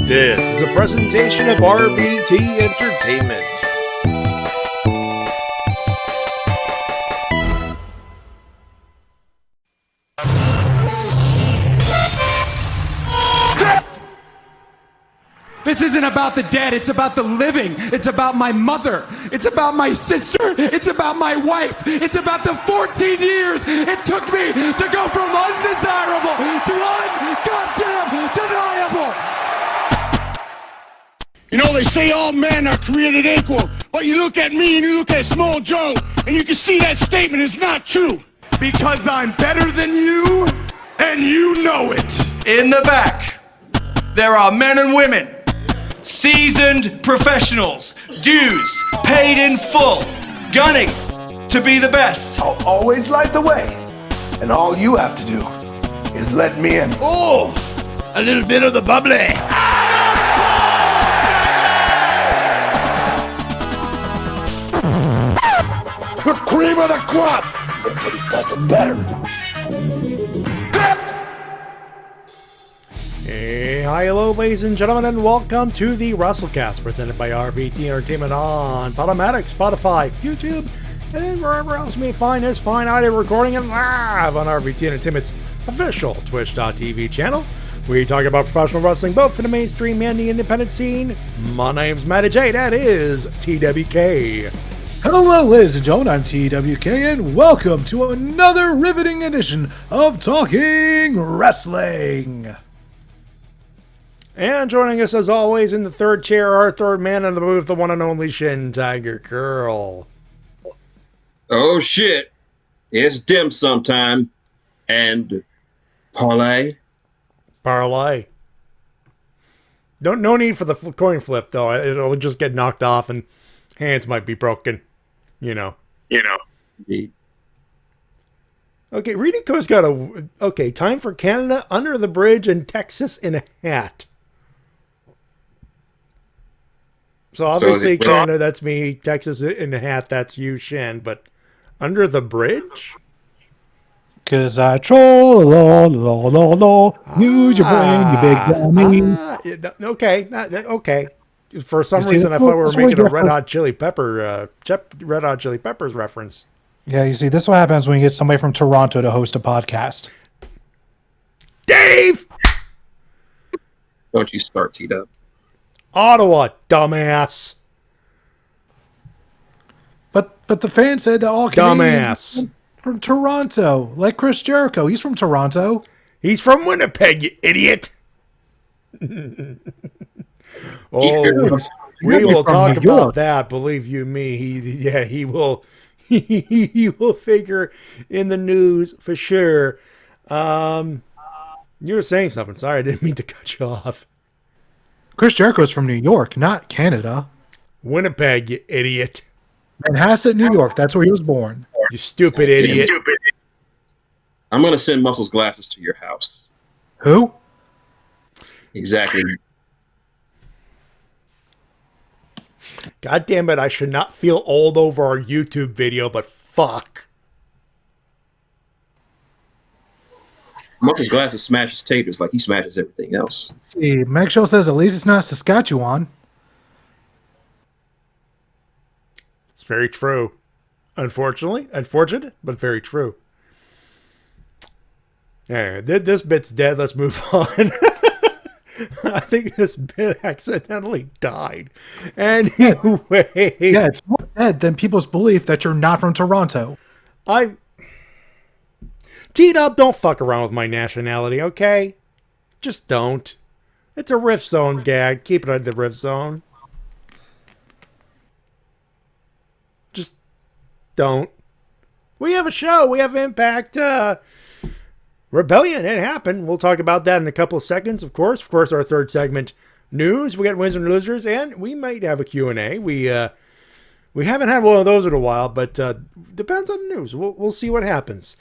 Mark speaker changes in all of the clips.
Speaker 1: This is a presentation of RVT Entertainment.
Speaker 2: This isn't about the dead, it's about the living. It's about my mother. It's about my sister. It's about my wife. It's about the 14 years it took me to go from undesirable to ungoddamn deniable.
Speaker 3: You know, they say all men are created equal, but you look at me and you look at Small Joe, and you can see that statement is not true.
Speaker 2: Because I'm better than you, and you know it.
Speaker 4: In the back, there are men and women, seasoned professionals, dues paid in full, gunning to be the best.
Speaker 5: I'll always light the way, and all you have to do is let me in.
Speaker 3: Oh, a little bit of the bubbly. The cream of the crop. Nobody does it better.
Speaker 1: Hey, hi, hello, ladies and gentlemen, and welcome to the Wrestle-Cast, presented by RVT Entertainment on Podomatic, Spotify, YouTube, and wherever else you may find this fine audio recording and live on RVT Entertainment's official Twitch.tv channel. We talk about professional wrestling, both for the mainstream and the independent scene. My name's Matty J, that is TWK.
Speaker 6: Hello, ladies and gentlemen, I'm TWK, and welcome to another riveting edition of Talking Wrestling.
Speaker 1: And joining us, as always, in the third chair, our third man in the booth, the one and only Shintigercurl.
Speaker 7: Oh shit, it's dim sum time, and parlay.
Speaker 1: Parlay. No need for the coin flip, though. It'll just get knocked off and hands might be broken. You know.
Speaker 7: Indeed.
Speaker 1: Okay, Rico's got a... Okay, time for Canada, Under the Bridge, and Texas in a hat. So obviously Canada, that's me. Texas in a hat, that's you, Shin. But Under the Bridge?
Speaker 6: Cause I troll, use your brain, you big dummy.
Speaker 1: Okay. For some reason, I thought we were making a Red Hot Chili Peppers reference.
Speaker 6: Yeah, you see, this is what happens when you get somebody from Toronto to host a podcast.
Speaker 1: Dave!
Speaker 7: Don't you start, T-Dub.
Speaker 1: Ottawa, dumbass.
Speaker 6: But the fan said that all Canadians
Speaker 1: Dumbass.
Speaker 6: from Toronto, like Chris Jericho. He's from Toronto.
Speaker 1: He's from Winnipeg, you idiot. Oh, we will talk about that. Believe you me, he will. He will figure in the news for sure. You were saying something. Sorry, I didn't mean to cut you off.
Speaker 6: Chris Jericho's from New York, not Canada.
Speaker 1: Winnipeg, you idiot.
Speaker 6: Manhasset, New York. That's where he was born.
Speaker 1: You stupid idiot.
Speaker 7: I'm gonna send Muscle's glasses to your house.
Speaker 6: Who?
Speaker 7: Exactly.
Speaker 1: God damn it, I should not feel old over our YouTube video, but fuck.
Speaker 7: Muscle's glasses smashes taters like he smashes everything else.
Speaker 6: See, Meg Show says at least it's not Saskatchewan.
Speaker 1: It's very true. Unfortunate, but very true. Yeah, this bit's dead. Let's move on. I think this bit accidentally died. Anyway.
Speaker 6: Yeah, it's more dead than people's belief that you're not from Toronto.
Speaker 1: T-Dub, don't fuck around with my nationality, okay? Just don't. It's a Rift Zone gag. Keep it under the Rift Zone. Just don't. We have a show. We have Impact Rebellion. It happened. We'll talk about that in a couple of seconds, of course. Of course, our third segment, news. We got winners and losers, and we might have a Q&A. We haven't had one of those in a while, but depends on the news. We'll see what happens.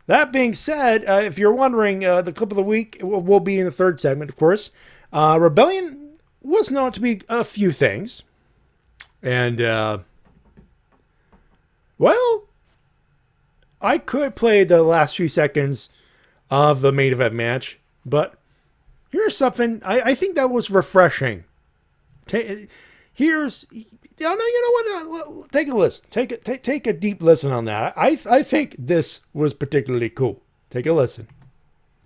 Speaker 1: That being said, if you're wondering, the clip of the week will be in the third segment, of course. Rebellion was known to be a few things. And, well, I could play the last few seconds of the main event match, but Here's something I think that was refreshing. Here's, you know what? Take a listen. Take a deep listen on that. I think this was particularly cool. Take a listen.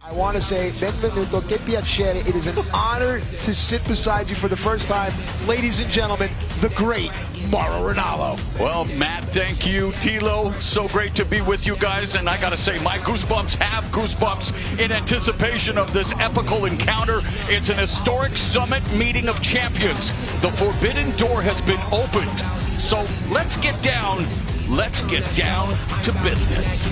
Speaker 8: I want to say, benvenuto, che piacere. It is an honor to sit beside you for the first time. Ladies and gentlemen, the great Mauro Ranallo.
Speaker 9: Well, Matt, thank you. Tilo, so great to be with you guys. And I got to say, my goosebumps have goosebumps in anticipation of this epical encounter. It's an historic summit meeting of champions. The forbidden door has been opened. So let's get down to business.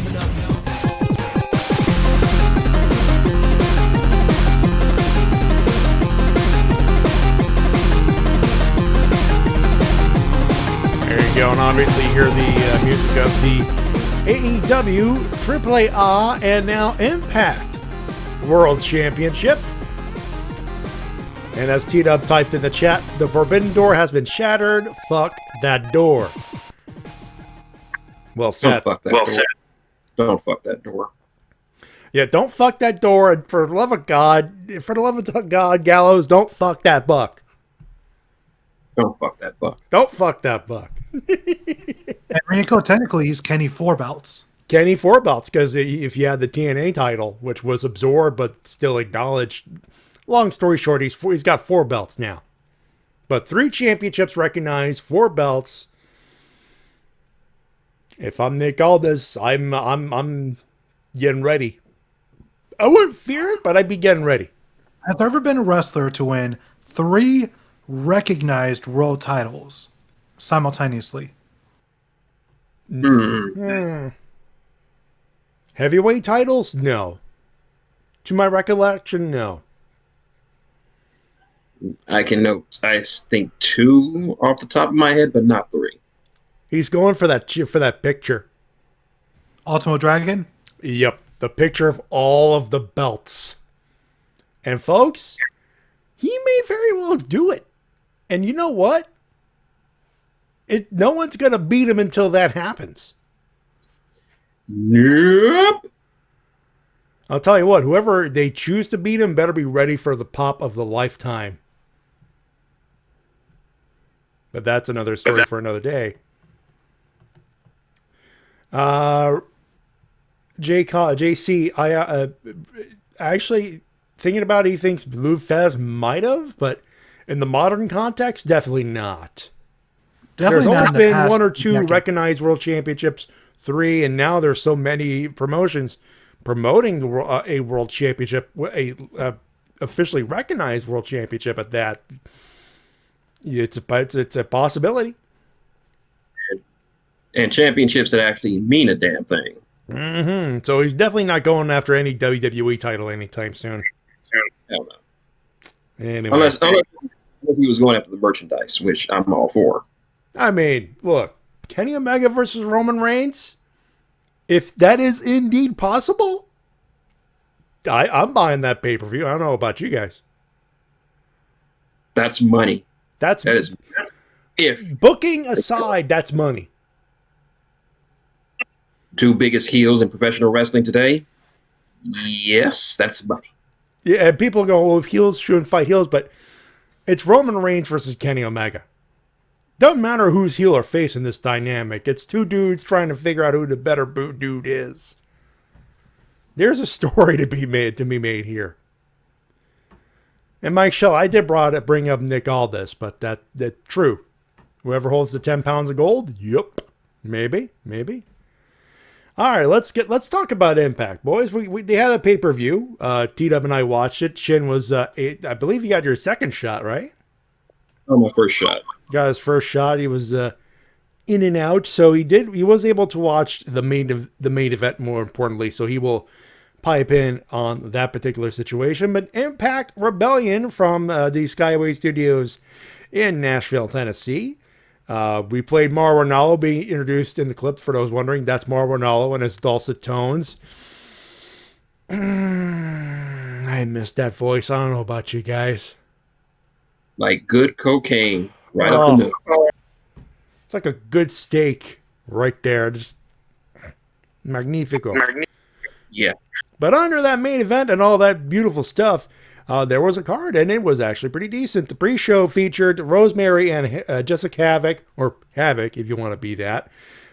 Speaker 1: There you go, and obviously you hear the music of the AEW, AAA, and now Impact World Championship. And as T-Dub typed in the chat, the forbidden door has been shattered. Fuck that door. Well said.
Speaker 7: Don't fuck that door.
Speaker 1: Yeah, don't fuck that door. And for the love of God, Gallows, don't fuck that buck.
Speaker 7: Don't fuck that buck.
Speaker 1: Don't fuck that buck.
Speaker 6: Enrico, technically, he's Kenny Four Belts.
Speaker 1: Kenny Four Belts, because if you had the TNA title, which was absorbed but still acknowledged, long story short, he's got 4 belts now. But 3 championships recognized, 4 belts. If I'm Nick Aldis, I'm getting ready. I wouldn't fear it, but I'd be getting ready.
Speaker 6: Has there ever been a wrestler to win 3 recognized world titles simultaneously?
Speaker 1: Heavyweight titles? No. To my recollection, no.
Speaker 7: I think 2 off the top of my head, but not 3.
Speaker 1: He's going for that picture.
Speaker 6: Ultimo Dragon?
Speaker 1: Yep, the picture of all of the belts. And folks, he may very well do it. And you know what? No one's going to beat him until that happens.
Speaker 7: Nope.
Speaker 1: I'll tell you what, whoever they choose to beat him better be ready for the pop of the lifetime. But that's another story for another day. JC, I actually thinking about it, he thinks Blue Fez might have, but in the modern context, definitely not.
Speaker 6: Definitely
Speaker 1: There's
Speaker 6: not
Speaker 1: always
Speaker 6: in the
Speaker 1: been 1 or
Speaker 6: past
Speaker 1: 2
Speaker 6: decade.
Speaker 1: recognized world championships, 3, and now there's so many promotions promoting a world championship, a officially recognized world championship at that. It's a possibility.
Speaker 7: And championships that actually mean a damn thing.
Speaker 1: Mm-hmm. So he's definitely not going after any WWE title anytime soon.
Speaker 7: Hell no.
Speaker 1: Anyway.
Speaker 7: Unless he was going after the merchandise, which I'm all for.
Speaker 1: I mean, look, Kenny Omega versus Roman Reigns, if that is indeed possible, I'm buying that pay-per-view. I don't know about you guys.
Speaker 7: That's money.
Speaker 1: That's
Speaker 7: if
Speaker 1: booking aside, that's money.
Speaker 7: 2 biggest heels in professional wrestling today, yes, that's money.
Speaker 1: Yeah, and people go, well, if heels shouldn't fight heels, but it's Roman Reigns versus Kenny Omega. Doesn't matter who's heel or face in this dynamic. It's 2 dudes trying to figure out who the better boot dude is. There's a story to be made here. And Mike Shell, I did bring up Nick Aldis, but that's true. Whoever holds the 10 pounds of gold, yep, maybe. All right, let's talk about Impact, boys. They had a pay-per-view. T-Dub and I watched it. Shin was, I believe you got your second shot, right?
Speaker 7: Oh, my first shot.
Speaker 1: Got his first shot. He was in and out, so he was able to watch the main event, more importantly, so he will pipe in on that particular situation. But Impact Rebellion from the Skyway Studios in Nashville, Tennessee. We played Mauro Ranallo being introduced in the clip. For those wondering, that's Mauro Ranallo and his dulcet tones. I missed that voice. I don't know about you guys.
Speaker 7: Like good cocaine right up the middle.
Speaker 1: It's like a good steak right there. Just magnifico.
Speaker 7: Yeah.
Speaker 1: But under that main event and all that beautiful stuff, there was a card, and it was actually pretty decent. The pre-show featured Rosemary and Jessica Havoc, or Havoc if you want to be that,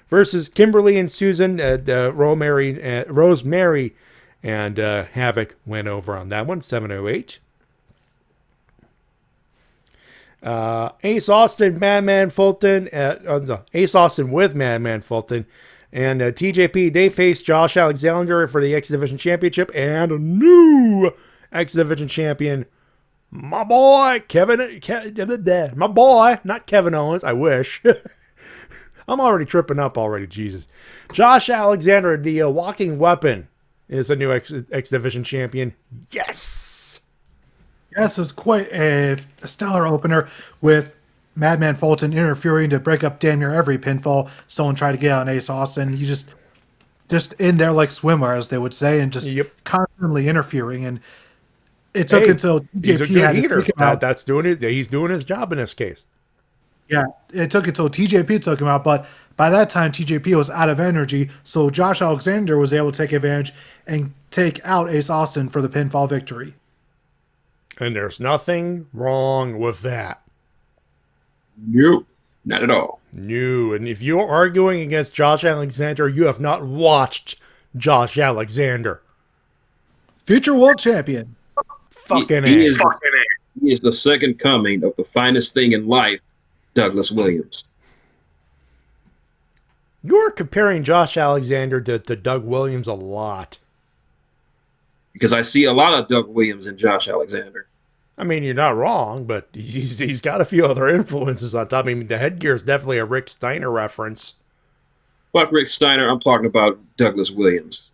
Speaker 1: versus Kimberly and Susan. Rosemary and Havoc went over on that one, 708. Ace Austin, Madman Fulton, Ace Austin with Madman Fulton, and TJP, they faced Josh Alexander for the X Division Championship, and a new X Division champion, my boy, my boy, not Kevin Owens, I wish. I'm already tripping up already, Jesus. Josh Alexander, the walking weapon, is the new X Division champion. Yes!
Speaker 6: Yes, it's quite a stellar opener with Madman Fulton interfering to break up damn near every pinfall someone tried to get on Ace Austin. You just in there like swimmer, as they would say, and just constantly interfering. And it took until
Speaker 1: he's a
Speaker 6: TJP
Speaker 1: good
Speaker 6: had
Speaker 1: heater.
Speaker 6: to take him out.
Speaker 1: That's doing it. He's doing his job in this case.
Speaker 6: Yeah, it took until TJP took him out, but by that time TJP was out of energy, so Josh Alexander was able to take advantage and take out Ace Austin for the pinfall victory.
Speaker 1: And there's nothing wrong with that.
Speaker 7: Nope, not at all.
Speaker 1: No, and if you're arguing against Josh Alexander, you have not watched Josh Alexander.
Speaker 6: Future world champion.
Speaker 7: He is the second coming of the finest thing in life, Douglas Williams.
Speaker 1: You're comparing Josh Alexander to Doug Williams a lot.
Speaker 7: Because I see a lot of Doug Williams in Josh Alexander.
Speaker 1: I mean, you're not wrong, but he's got a few other influences on top. I mean, the headgear is definitely a Rick Steiner reference.
Speaker 7: Fuck Rick Steiner, I'm talking about Douglas Williams.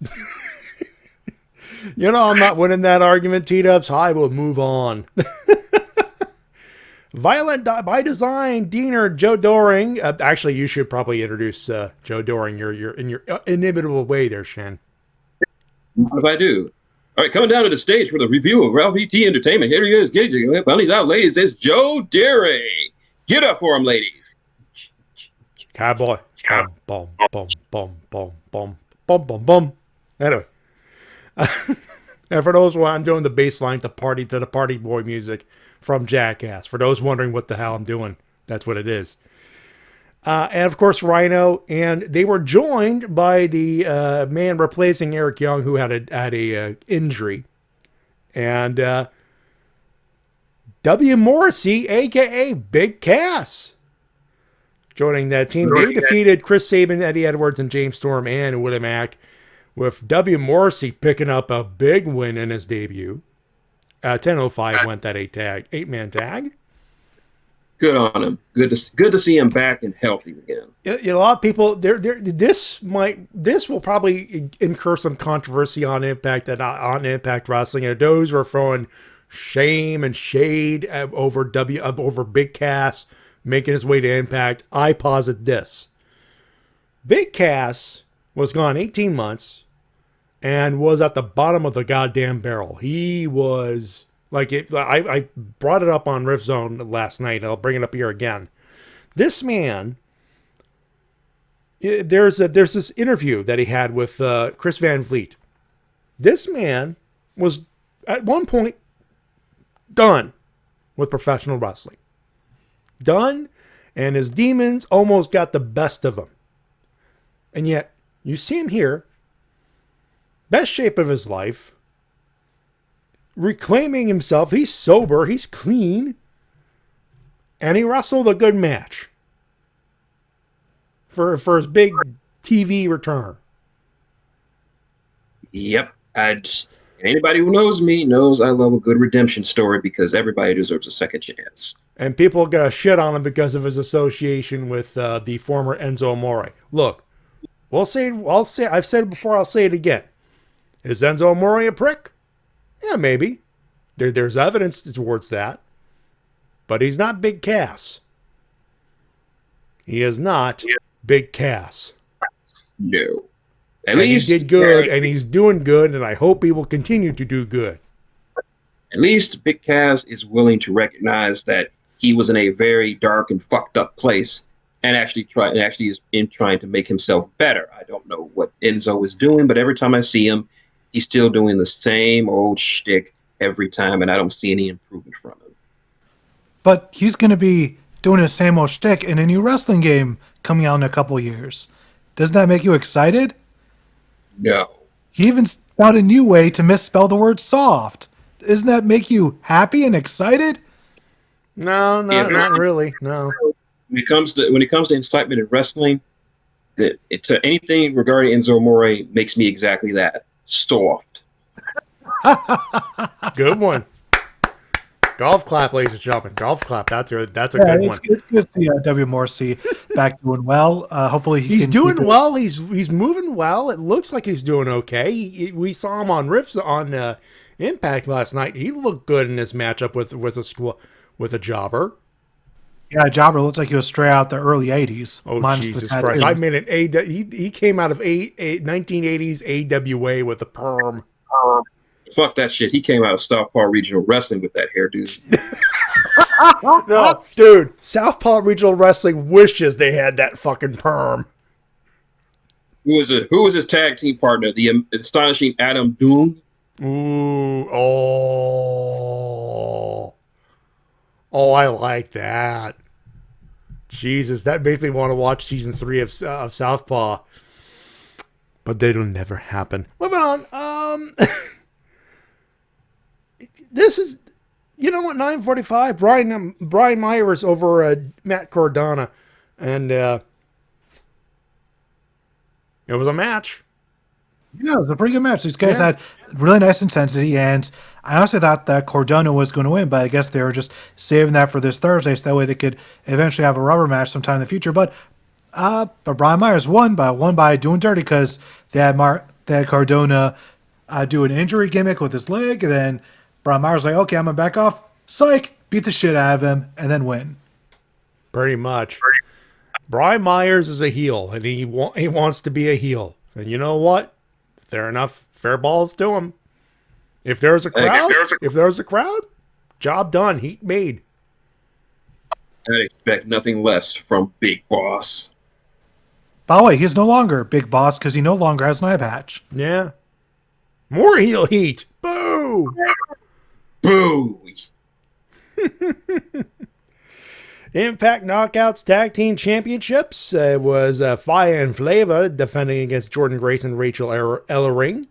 Speaker 1: You know, I'm not winning that argument, T-Dubs. I will move on. Violent by Design, Diener, Joe Doring. Actually, you should probably introduce Joe Doring in your inimitable way there, Shen.
Speaker 7: What if I do? All right, coming down to the stage for the review of Ralph E.T. Entertainment. Here he is. Get it. Bunny's out, ladies. There's Joe Doring. Get up for him, ladies.
Speaker 1: Cowboy. Boom, boom, boom, boom, boom, boom, boom, boom, boom. Anyway. And for those who I'm doing the bass line to the party boy music from Jackass. For those wondering what the hell I'm doing, that's what it is. And of course, Rhino, and they were joined by the man replacing Eric Young, who had a injury, and W. Morrissey, aka Big Cass, joining that team. They defeated Chris Sabin, Eddie Edwards, and James Storm and Willie Mack, with W. Morrissey picking up a big win in his debut. 10:05 went that 8-man tag.
Speaker 7: Good on him. Good to see him back and healthy again.
Speaker 1: A lot of people, this will probably incur some controversy on Impact and on Impact Wrestling. And those who are throwing shame and shade over Big Cass making his way to Impact. I posit this: Big Cass was gone 18 months and was at the bottom of the goddamn barrel. He was like it. I brought it up on Riff Zone last night. I'll bring it up here again. This man, there's this interview that he had with Chris Van Vliet. This man was at one point done with professional wrestling. Done, and his demons almost got the best of him. And yet, you see him here, best shape of his life, reclaiming himself. He's sober, he's clean, and he wrestled a good match for his big TV return.
Speaker 7: Yep. Anybody who knows me knows I love a good redemption story, because everybody deserves a second chance.
Speaker 1: And people got shit on him because of his association with the former Enzo Amore. Look, I've said it before, I'll say it again. Is Enzo Amore a prick? Yeah, maybe. There's evidence towards that. But he's not Big Cass. He is not Big Cass.
Speaker 7: No.
Speaker 1: At least he did good, and he's doing good, and I hope he will continue to do good.
Speaker 7: At least Big Cass is willing to recognize that he was in a very dark and fucked up place, and actually is trying to make himself better. I don't know what Enzo is doing, but every time I see him, he's still doing the same old shtick every time, and I don't see any improvement from him.
Speaker 6: But he's going to be doing his same old shtick in a new wrestling game coming out in a couple years. Doesn't that make you excited?
Speaker 7: No.
Speaker 6: He even found a new way to misspell the word soft. Doesn't that make you happy and excited?
Speaker 1: No, not really. No.
Speaker 7: When it comes to incitement in wrestling, anything regarding Enzo Amore makes me exactly that. Soft.
Speaker 1: Good one. Golf clap, ladies and gentlemen. Golf clap. That's a good one.
Speaker 6: It's good to see W. Morrissey back doing well. Hopefully
Speaker 1: He's doing well. He's moving well. It looks like he's doing okay. We saw him on Riffs on Impact last night. He looked good in this matchup with a jobber.
Speaker 6: Yeah, Jobber looks like he was straight out the early 80s.
Speaker 1: Oh, Jesus Christ. I mean, he came out of 1980s AWA with a perm.
Speaker 7: Fuck that shit. He came out of Southpaw Regional Wrestling with that hairdo.
Speaker 1: No, dude. Southpaw Regional Wrestling wishes they had that fucking perm.
Speaker 7: Who was his tag team partner? The astonishing Adam Doom?
Speaker 1: Ooh, oh, I like that. Jesus, that makes me want to watch season 3 of Southpaw. But that'll never happen. Moving on. This is, you know what, 9:45. Brian Myers over Matt Cardona, and it was a match.
Speaker 6: Yeah, it was a pretty good match. These guys had really nice intensity, and I honestly thought that Cardona was going to win, but I guess they were just saving that for this Thursday, so that way they could eventually have a rubber match sometime in the future. But Brian Myers won by doing dirty, because they had Cardona do an injury gimmick with his leg, and then Brian Myers like, okay, I'm gonna back off. Psych, beat the shit out of him, and then win.
Speaker 1: Pretty much. Brian Myers is a heel, and he wants to be a heel. And you know what? Fair enough. Fair balls to him. If there's a crowd, job done. Heat made.
Speaker 7: I expect nothing less from Big Boss.
Speaker 6: By the way, he's no longer Big Boss because he no longer has an eye patch.
Speaker 1: Yeah. More heel heat. Boo!
Speaker 7: Boo!
Speaker 1: Impact Knockouts Tag Team Championships was Fire and Flavor defending against Jordan Grace and Rachel Ellering.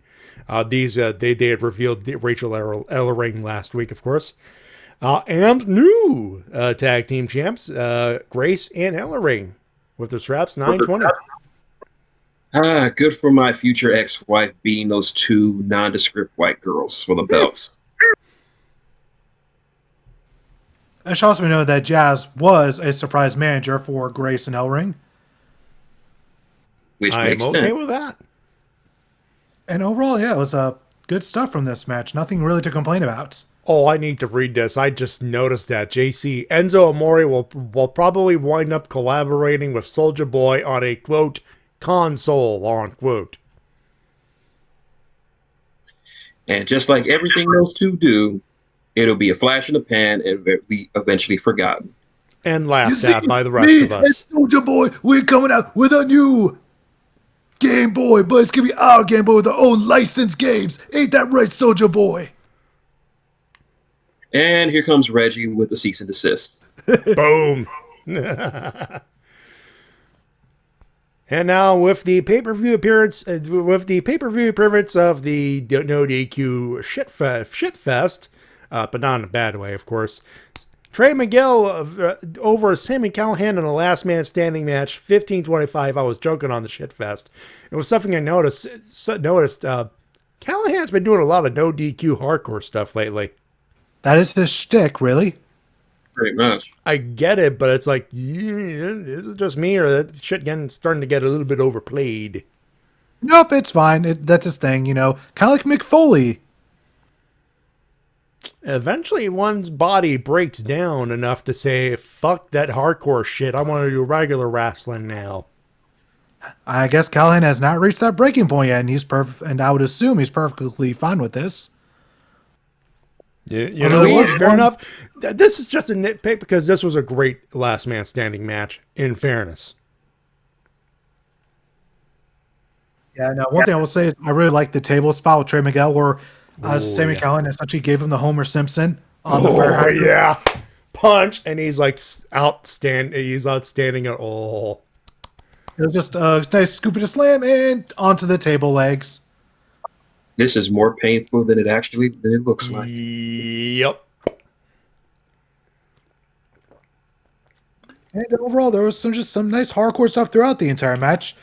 Speaker 1: They had revealed Rachel Ellering last week, of course. And new tag team champs, Grace and Ellering, with the straps 920.
Speaker 7: Good for my future ex-wife beating those two nondescript white girls for the belts.
Speaker 6: I should also know that Jazz was a surprise manager for Grace and Ellering.
Speaker 7: Which
Speaker 1: I'm
Speaker 7: makes
Speaker 1: okay
Speaker 7: sense.
Speaker 1: with that.
Speaker 6: And overall, yeah, it was good stuff from this match. Nothing really to complain about.
Speaker 1: Oh, I need to read this. I just noticed that. JC, Enzo Amore will probably wind up collaborating with Soulja Boy on a, quote, console, unquote.
Speaker 7: And just like everything those two do, it'll be a flash in the pan and be eventually forgotten.
Speaker 1: And laughed at by the rest of us.
Speaker 6: Soulja Boy, we're coming out with a new Game Boy, but it's going to be our Game Boy with our own licensed games. Ain't that right, Soulja Boy?
Speaker 7: And here comes Reggie with the cease and desist.
Speaker 1: Boom. And now with the pay-per-view appearance of the No DQ shit fest, but not in a bad way, of course. Trey Miguel over Sammy Callahan in a last man standing match, 15-25. I was joking on the shit fest. It was something I noticed. Callahan's been doing a lot of no DQ hardcore stuff lately.
Speaker 6: That is his shtick, really.
Speaker 7: Pretty much.
Speaker 1: I get it, but it's like, is it just me, or that shit starting to get a little bit overplayed?
Speaker 6: Nope, it's fine. That's his thing, kind of like Mick Foley.
Speaker 1: Eventually, one's body breaks down enough to say, fuck that hardcore shit. I want to do regular wrestling now.
Speaker 6: I guess Callahan has not reached that breaking point yet, and he's and I would assume he's perfectly fine with this.
Speaker 1: You know what? Fair enough. This is just a nitpick because this was a great last man standing match, in fairness.
Speaker 6: Yeah, now one thing I will say is I really like the table spot with Trey Miguel where Sami
Speaker 1: yeah.
Speaker 6: Callihan essentially gave him the Homer Simpson on the fair
Speaker 1: Oh
Speaker 6: hydrant.
Speaker 1: yeah, punch, and he's like outstanding. He's outstanding at all.
Speaker 6: It was just a nice scoop and a slam and onto the table legs.
Speaker 7: This is more painful than it looks like.
Speaker 1: Yep.
Speaker 6: And overall, there was some nice hardcore stuff throughout the entire match.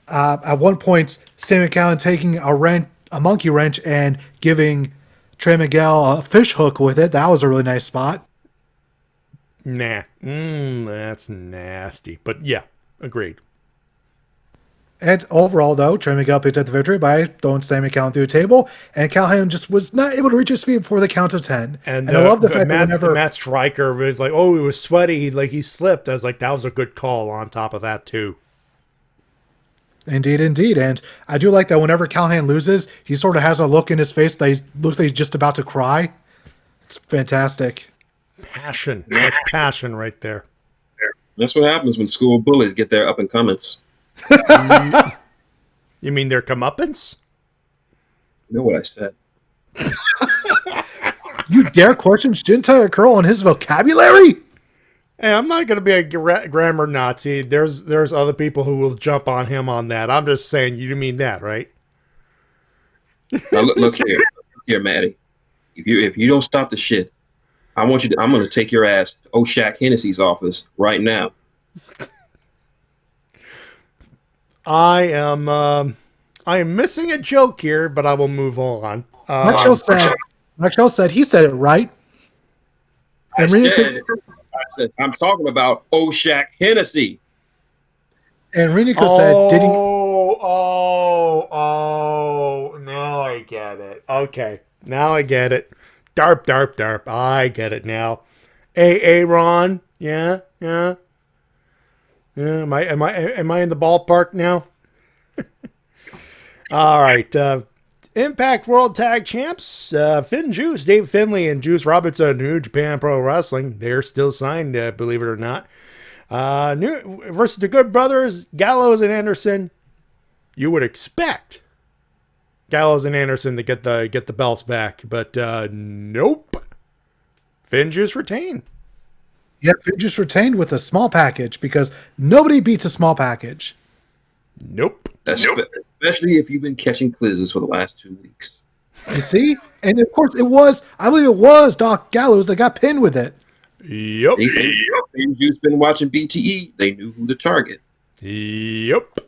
Speaker 6: At one point, Sami Callihan taking a monkey wrench and giving Trey Miguel a fish hook with it. That was a really nice spot.
Speaker 1: Nah. That's nasty. But yeah, agreed.
Speaker 6: And overall, though, Trey Miguel picked up the victory by throwing Sami Callihan through a table, and Callihan just was not able to reach his feet before the count of 10.
Speaker 1: And
Speaker 6: I love the fact that whenever
Speaker 1: Matt Stryker was like, oh, he was sweaty, like he slipped. I was like, that was a good call on top of that, too.
Speaker 6: Indeed. And I do like that whenever Callihan loses, he sort of has a look in his face that he looks like he's just about to cry. It's fantastic.
Speaker 1: Passion. That's passion right there.
Speaker 7: That's what happens when school bullies get their up and comings.
Speaker 1: You mean their comeuppance?
Speaker 7: You know what I said.
Speaker 6: You dare question Shintigercurl on his vocabulary?
Speaker 1: Hey, I'm not going to be a grammar Nazi. There's other people who will jump on him on that. I'm just saying, you mean that, right?
Speaker 7: Now look here, Matty. If you don't stop the shit, I'm going to take your ass to Shaq Hennessy's office right now.
Speaker 1: I am missing a joke here, but I will move on.
Speaker 6: Marshall said he said it right. And
Speaker 7: I said, I'm talking about Shaq Hennessy.
Speaker 6: And Renico said, did he?
Speaker 1: Now I get it. Okay, now I get it. Darp. I get it now. Ron. Yeah. Am I in the ballpark now? All right. Impact World Tag Champs, Finn Juice, Dave Finlay, and Juice Robinson, New Japan Pro Wrestling. They're still signed, believe it or not. Versus the Good Brothers, Gallows and Anderson. You would expect Gallows and Anderson to get the belts back, but nope. Finn Juice retained.
Speaker 6: Yep, Finn Juice retained with a small package because nobody beats a small package.
Speaker 1: Nope.
Speaker 7: Especially if you've been catching quizzes for the last 2 weeks.
Speaker 6: You see? And of course I believe it was Doc Gallows that got pinned with it.
Speaker 1: Yep.
Speaker 7: You've been watching BTE. They knew who to target.
Speaker 1: Yep.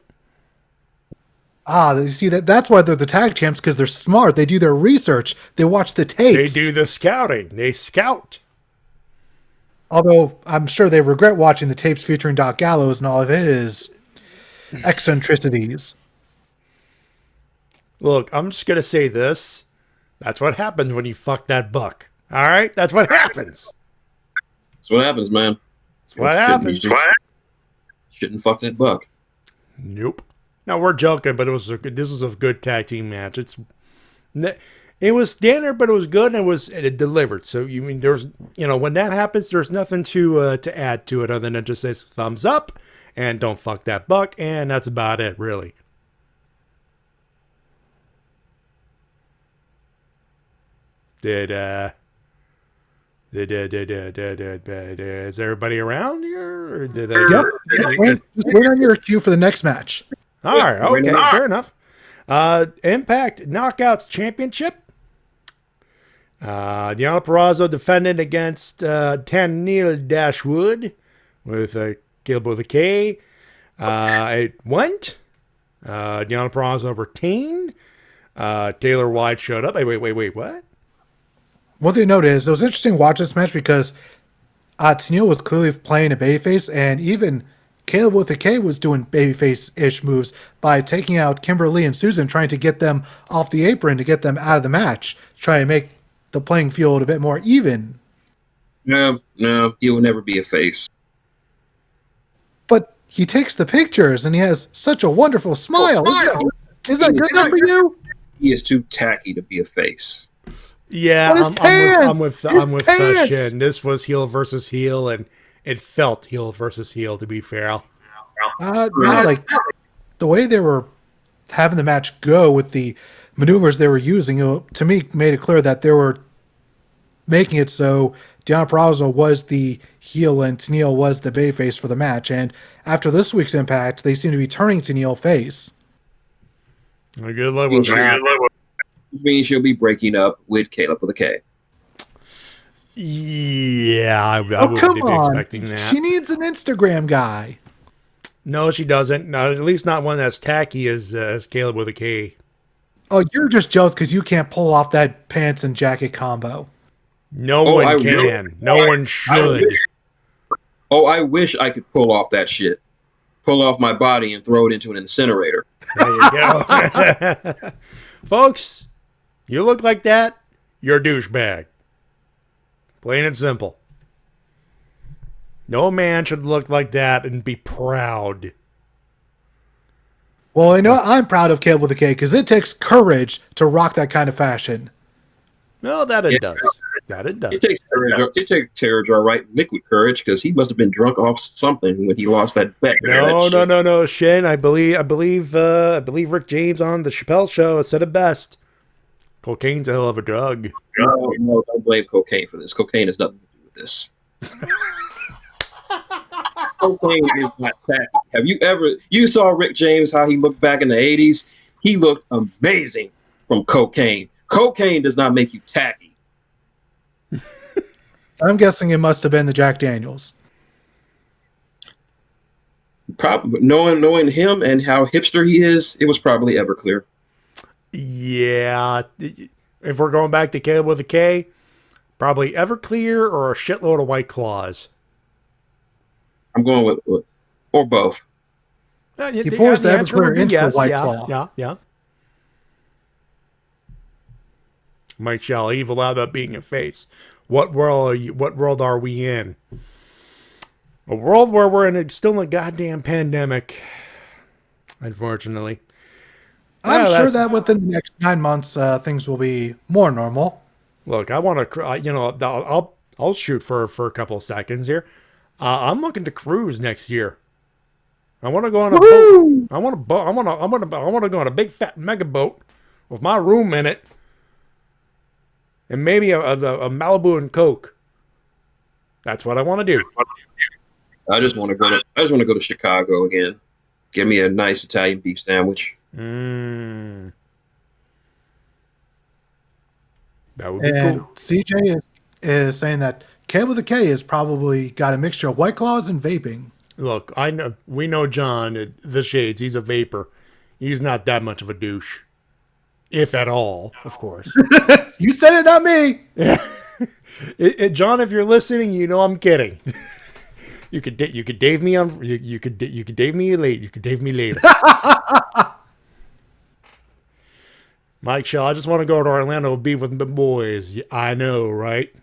Speaker 6: You see that's why they're the tag champs, because they're smart. They do their research. They watch the tapes.
Speaker 1: They do the scouting. They scout.
Speaker 6: Although I'm sure they regret watching the tapes featuring Doc Gallows and all of his eccentricities.
Speaker 1: Look, I'm just going to say this. That's what happens when you fuck that buck. All right? That's what happens.
Speaker 7: That's what happens, man.
Speaker 1: That's what happens.
Speaker 7: Shouldn't fuck that buck.
Speaker 1: Nope. Now, we're joking, but this was a good tag team match. It was standard, but it was good, and it delivered. So, you mean, there's, when that happens, there's nothing to add to it other than it just says thumbs up and don't fuck that buck, and that's about it, really. Is everybody around here? Or did they?
Speaker 6: Yep. Just wait on your cue for the next match.
Speaker 1: All right. Okay. Fair enough. Impact Knockouts Championship. Deanna Purrazzo defended against Tennille Dashwood with a kill with a K. It went. Deanna Purrazzo retained. Taylor White showed up. Wait. What?
Speaker 6: One thing to note is it was interesting to watch this match because Tennille was clearly playing a babyface, and even Caleb with a K was doing babyface-ish moves by taking out Kimberly and Susan, trying to get them off the apron to get them out of the match, trying to make the playing field a bit more even.
Speaker 7: No, he will never be a face.
Speaker 6: But he takes the pictures, and he has such a wonderful smile. Is that good enough for you?
Speaker 7: He is too tacky to be a face.
Speaker 1: Yeah, I'm with Shin. This was heel versus heel, and it felt heel versus heel, to be fair.
Speaker 6: Like the way they were having the match go with the maneuvers they were using, to me, made it clear that they were making it so Deonna Purrazzo was the heel and Tenille was the babyface for the match. And after this week's Impact, they seem to be turning Tenille face.
Speaker 1: A good luck with that.
Speaker 7: Which means she'll be breaking up with Caleb with a K.
Speaker 1: Yeah, I wouldn't be expecting that.
Speaker 6: She needs an Instagram guy.
Speaker 1: No, she doesn't. No, at least not one that's tacky as Caleb with a K.
Speaker 6: Oh, you're just jealous because you can't pull off that pants and jacket combo.
Speaker 1: No one can. No one should.
Speaker 7: I wish I could pull off that shit. Pull off my body and throw it into an incinerator.
Speaker 1: There you go. Folks, you look like that, you're a douchebag. Plain and simple. No man should look like that and be proud.
Speaker 6: Well, you know what? I'm proud of Caleb with a K because it takes courage to rock that kind of fashion.
Speaker 1: No, that it does. That it does.
Speaker 7: It takes courage. It takes courage, all right. Liquid courage, because he must have been drunk off something when he lost that bet.
Speaker 1: No, Shin. I believe Rick James on the Chappelle Show said it best. Cocaine's a hell of a drug.
Speaker 7: No, don't blame cocaine for this. Cocaine has nothing to do with this. Cocaine is not tacky. Have you saw Rick James, how he looked back in the 80s? He looked amazing from cocaine. Cocaine does not make you tacky.
Speaker 6: I'm guessing it must have been the Jack Daniels.
Speaker 7: Probably knowing him and how hipster he is, it was probably Everclear.
Speaker 1: Yeah, if we're going back to Caleb with a K, probably Everclear or a shitload of White Claws.
Speaker 7: I'm going with or both.
Speaker 6: He pours the Everclear into the White Claw.
Speaker 1: Yeah. Mike Shell, evil out about being a face. What world are we in? A world where we're still in a goddamn pandemic. Unfortunately.
Speaker 6: I'm sure that within the next 9 months, things will be more normal.
Speaker 1: Look, I want to, I'll shoot for a couple of seconds here. I'm looking to cruise next year. I want to go on a boat. I want to go on a big fat mega boat with my room in it, and maybe a Malibu and Coke. That's what I want to do.
Speaker 7: I just want to go to Chicago again. Give me a nice Italian beef sandwich.
Speaker 1: That would be cool.
Speaker 6: CJ is saying that K with a K has probably got a mixture of White Claws and vaping.
Speaker 1: Look, we know John, the Shades. He's a vapor. He's not that much of a douche, if at all, of course.
Speaker 6: You said it, not me.
Speaker 1: Yeah, John, if you're listening, you know I'm kidding. You could Dave me on. You could Dave me late. You could Dave me later. Mike Shell, I just want to go to Orlando and be with the boys. I know, right?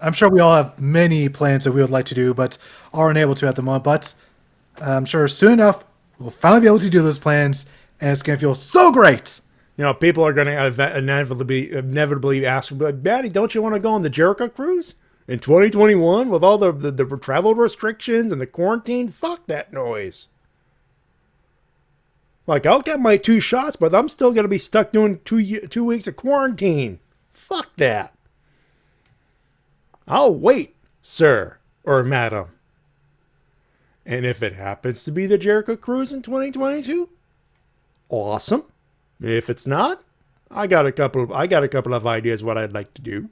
Speaker 6: I'm sure we all have many plans that we would like to do, but are unable to at the moment. But I'm sure soon enough we'll finally be able to do those plans, and it's going to feel so great.
Speaker 1: You know, people are going to inevitably ask, Matty, don't you want to go on the Jericho cruise in 2021 with all the travel restrictions and the quarantine? Fuck that noise. Like, I'll get my 2 shots, but I'm still going to be stuck doing 2 weeks of quarantine. Fuck that. I'll wait, sir or madam. And if it happens to be the Jericho Cruise in 2022, awesome. If it's not, I got a couple of ideas what I'd like to do.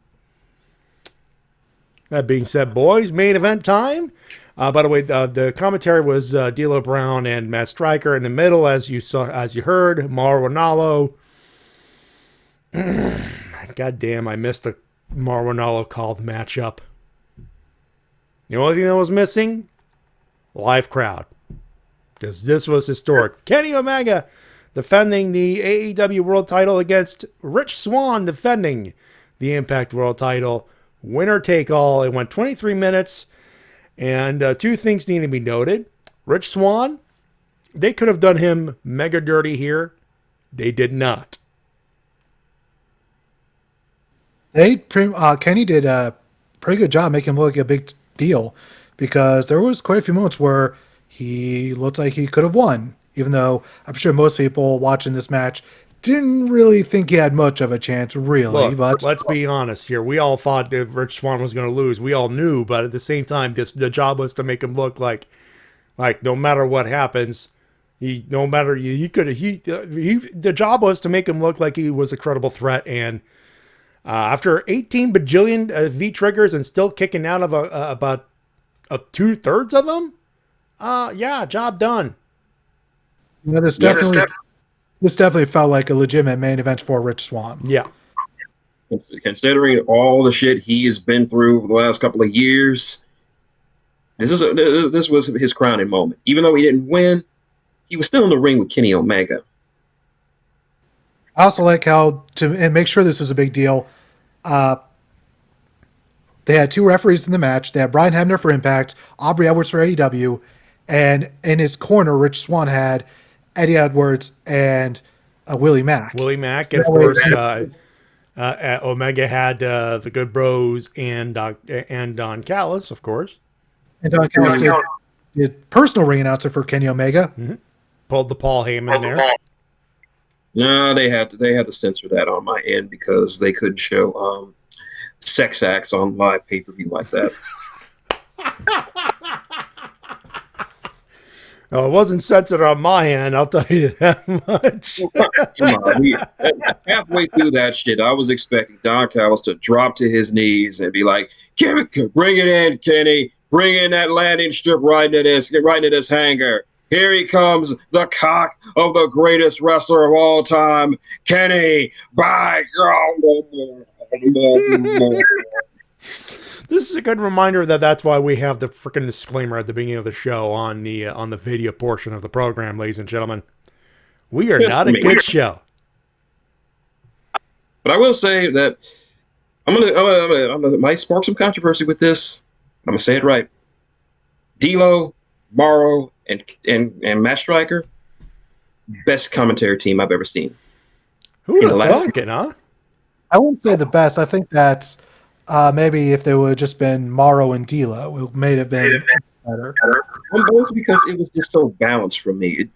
Speaker 1: That being said, boys, main event time. By the way, the commentary was D'Lo Brown and Matt Striker. In the middle, as you heard, Mauro Ranallo. God damn, I missed a Mauro Ranallo called matchup. The only thing that was missing, live crowd, because this was historic. Kenny Omega defending the AEW World Title against Rich Swann defending the Impact World Title. Winner take all. It went 23 minutes. And 2 things need to be noted. Rich Swann, they could have done him mega dirty here. They did not.
Speaker 6: Kenny did a pretty good job making him look like a big deal, because there was quite a few moments where he looked like he could have won, even though I'm sure most people watching this match didn't really think he had much of a chance, really.
Speaker 1: Look,
Speaker 6: But
Speaker 1: let's be honest here. We all thought that Rich Swann was going to lose. We all knew, but at the same time, the job was to make him look like no matter what happens, the job was to make him look like he was a credible threat. And after 18 bajillion V triggers and still kicking out of about 2/3 of them, yeah, job done.
Speaker 6: this definitely felt like a legitimate main event for Rich Swann.
Speaker 1: Yeah.
Speaker 7: Considering all the shit he has been through over the last couple of years, this was his crowning moment. Even though he didn't win, he was still in the ring with Kenny Omega.
Speaker 6: I also like how, and make sure this was a big deal, they had 2 referees in the match. They had Brian Hebner for Impact, Aubrey Edwards for AEW, and in his corner, Rich Swann had Eddie Edwards and Willie Mack.
Speaker 1: Willie Mack, and of course, Omega had the Good Bros and Don Callis, of course.
Speaker 6: And Don Callis did personal ring announcer for Kenny Omega.
Speaker 1: Mm-hmm. Pulled the Paul Heyman there.
Speaker 7: No, they had to censor that on my end because they couldn't show sex acts on live pay-per-view like that.
Speaker 1: Oh, it wasn't censored on my end, I'll tell you that much.
Speaker 7: Come on, halfway through that shit, I was expecting Don Callis to drop to his knees and be like, bring it in, Kenny. Bring in that landing strip right into this hanger. Here he comes, the cock of the greatest wrestler of all time, Kenny. By
Speaker 1: This is a good reminder that's why we have the freaking disclaimer at the beginning of the show on the video portion of the program, ladies and gentlemen. We are not a good show.
Speaker 7: But I will say that I'm gonna might spark some controversy with this. I'm gonna say it right. D'Lo, Morrow, and Matt Striker, best commentary team I've ever seen.
Speaker 1: Who would have thunk it, huh?
Speaker 6: I wouldn't say the best. I think that maybe if there would have just been Morrow and D'Lo, it may have been better.
Speaker 7: Well, because it was just so balanced for me.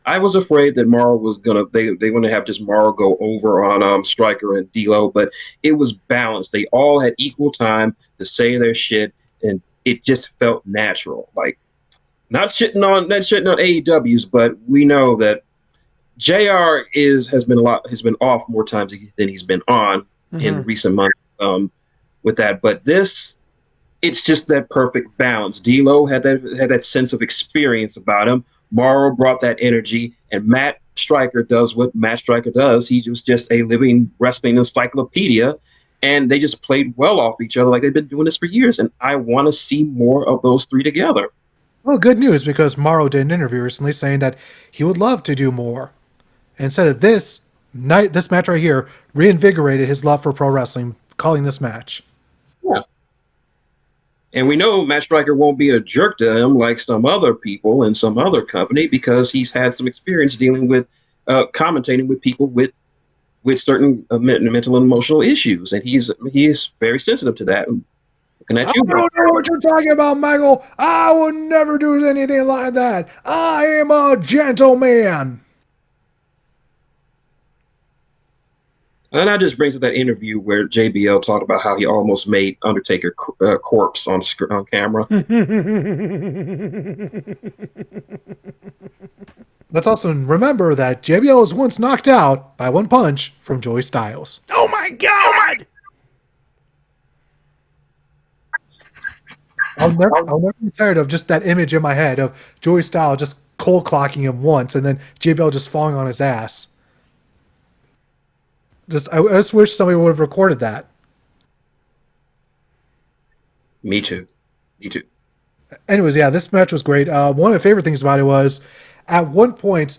Speaker 7: I was afraid that Morrow was they want to have just Morrow go over on Striker and D'Lo, but it was balanced. They all had equal time to say their shit, and it just felt natural. Like not shitting on AEW's, but we know that JR has been off more times than he's been on in recent months with that. But it's just that perfect balance. D'Lo had that sense of experience about him. Morrow brought that energy, and Matt Striker does what Matt Striker does. He was just a living wrestling encyclopedia, and they just played well off each other like they've been doing this for years. And I want to see more of those three together.
Speaker 6: Well, good news, because Morrow did an interview recently saying that he would love to do more, and said that this match right here reinvigorated his love for pro wrestling, calling this match.
Speaker 7: Yeah. And we know Matt Striker won't be a jerk to him like some other people in some other company, because he's had some experience dealing with commentating with people with certain mental and emotional issues, and he is very sensitive to that. Looking at you,
Speaker 6: I don't know what you're talking about, Michael. I would never do anything like that. I am a gentleman.
Speaker 7: And that just brings up that interview where JBL talked about how he almost made Undertaker corpse on camera.
Speaker 6: Let's also remember that JBL was once knocked out by one punch from Joey Styles.
Speaker 1: Oh my God!
Speaker 6: I'll never be tired of just that image in my head of Joey Styles just cold clocking him once and then JBL just falling on his ass. I just wish somebody would have recorded that.
Speaker 7: Me too.
Speaker 6: Anyways, yeah, this match was great. One of my favorite things about it was, at one point,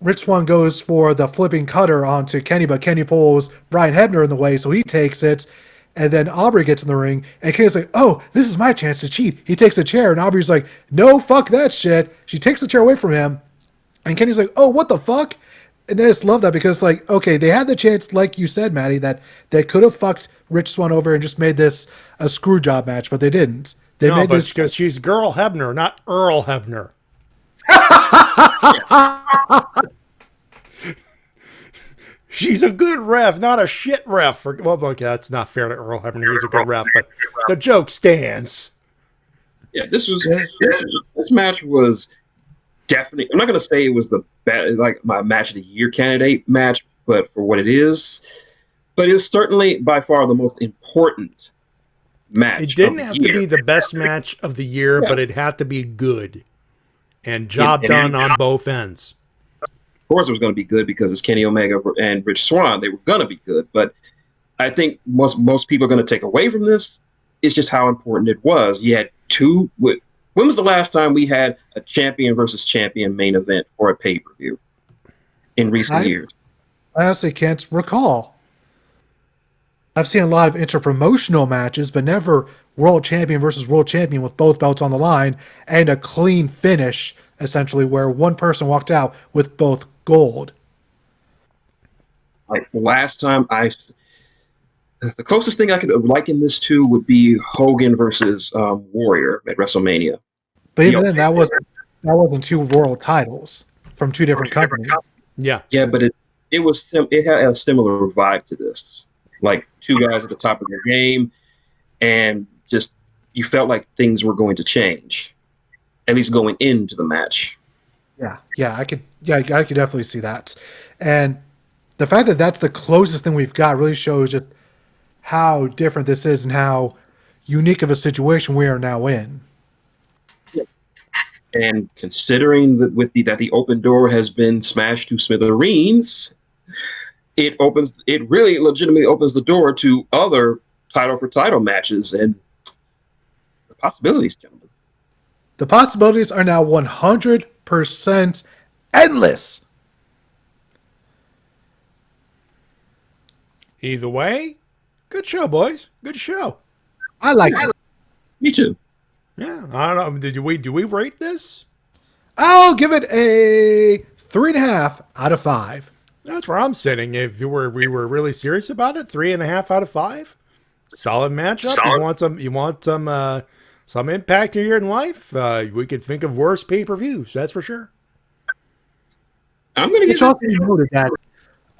Speaker 6: Rich Swann goes for the flipping cutter onto Kenny, but Kenny pulls Brian Hebner in the way, so he takes it. And then Aubrey gets in the ring, and Kenny's like, oh, this is my chance to cheat. He takes a chair, and Aubrey's like, no, fuck that shit. She takes the chair away from him, and Kenny's like, oh, what the fuck? And I just love that, because, like, okay, they had the chance, like you said, Matty, that they could have fucked Rich Swann over and just made this a screw job match, but they didn't. They made this
Speaker 1: because she's Girl Hebner, not Earl Hebner. She's a good ref, not a shit ref. Well, okay, that's not fair to Earl Hebner. He's a good ref, but the joke stands.
Speaker 7: Yeah, this match was definitely. I'm not going to say it was the best, like my match of the year candidate match, but for what it is, but it was certainly by far the most important match.
Speaker 1: It didn't have to be the best match of the year, but it had to be good and job done on both ends.
Speaker 7: Of course, it was going to be good because it's Kenny Omega and Rich Swann. They were going to be good, but I think most people are going to take away from this is just how important it was. You had two. When was the last time we had a champion versus champion main event for a pay-per-view in recent years?
Speaker 6: I honestly can't recall. I've seen a lot of interpromotional matches, but never world champion versus world champion with both belts on the line and a clean finish, essentially, where one person walked out with both gold.
Speaker 7: Like the last time the closest thing I could liken this to would be Hogan versus Warrior at WrestleMania.
Speaker 6: But even then, that wasn't two world titles from two different companies.
Speaker 1: Yeah,
Speaker 7: but it had a similar vibe to this, like two guys at the top of their game, and just you felt like things were going to change, at least going into the match.
Speaker 6: I could definitely see that, and the fact that that's the closest thing we've got really shows just how different this is and how unique of a situation we are now in.
Speaker 7: And considering that the open door has been smashed to smithereens, it really legitimately opens the door to other title for title matches and the possibilities, gentlemen.
Speaker 6: The possibilities are now 100% endless.
Speaker 1: Either way, good show, boys. Good show.
Speaker 6: I like it.
Speaker 7: Me too.
Speaker 1: Yeah, I don't know. Do we rate this?
Speaker 6: I'll give it a 3.5 out of 5.
Speaker 1: That's where I'm sitting. If we were really serious about it, 3.5 out of 5. Solid matchup. You want some impact here in life. We could think of worse pay-per-views. That's for sure.
Speaker 7: I'm going to get
Speaker 6: also noted that,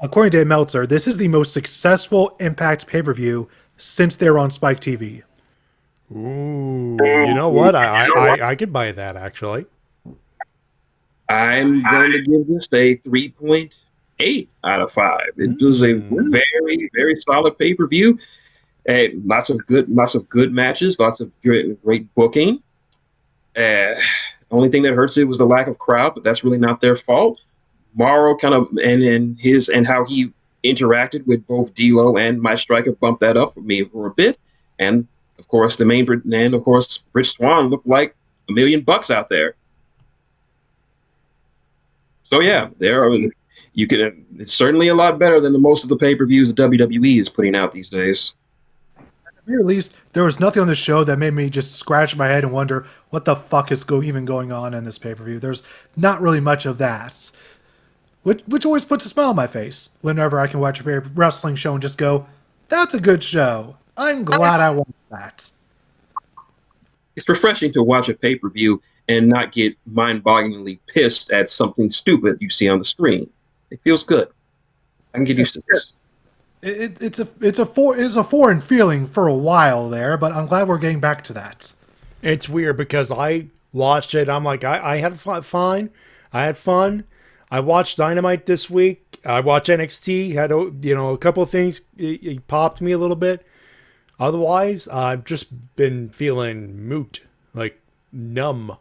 Speaker 6: according to Dave Meltzer, this is the most successful Impact pay-per-view since they were on Spike TV.
Speaker 1: Ooh, you know what? I could buy that, actually.
Speaker 7: I'm going to give this a 3.8 out of 5. It was a very, very solid pay-per-view. Lots of good matches, lots of great booking. Only thing that hurts it was the lack of crowd, but that's really not their fault. Morrow kind of and how he interacted with both D'Lo and my striker bumped that up for me for a bit. And of course, Rich Swann looked like $1 million out there. So yeah, it's certainly a lot better than most of the pay-per-views the WWE is putting out these days.
Speaker 6: At the very least, there was nothing on the show that made me just scratch my head and wonder what the fuck is even going on in this pay-per-view. There's not really much of that, which always puts a smile on my face whenever I can watch a wrestling show and just go, that's a good show. I'm glad I watched that.
Speaker 7: It's refreshing to watch a pay-per-view and not get mind-bogglingly pissed at something stupid you see on the screen. It feels good. I can get used to this.
Speaker 6: It's a foreign feeling for a while there, but I'm glad we're getting back to that.
Speaker 1: It's weird because I watched it. I'm like, I had fun. I had fun. I watched Dynamite this week. I watched NXT. Had a couple of things. It popped me a little bit. Otherwise, I've just been feeling moot, like numb.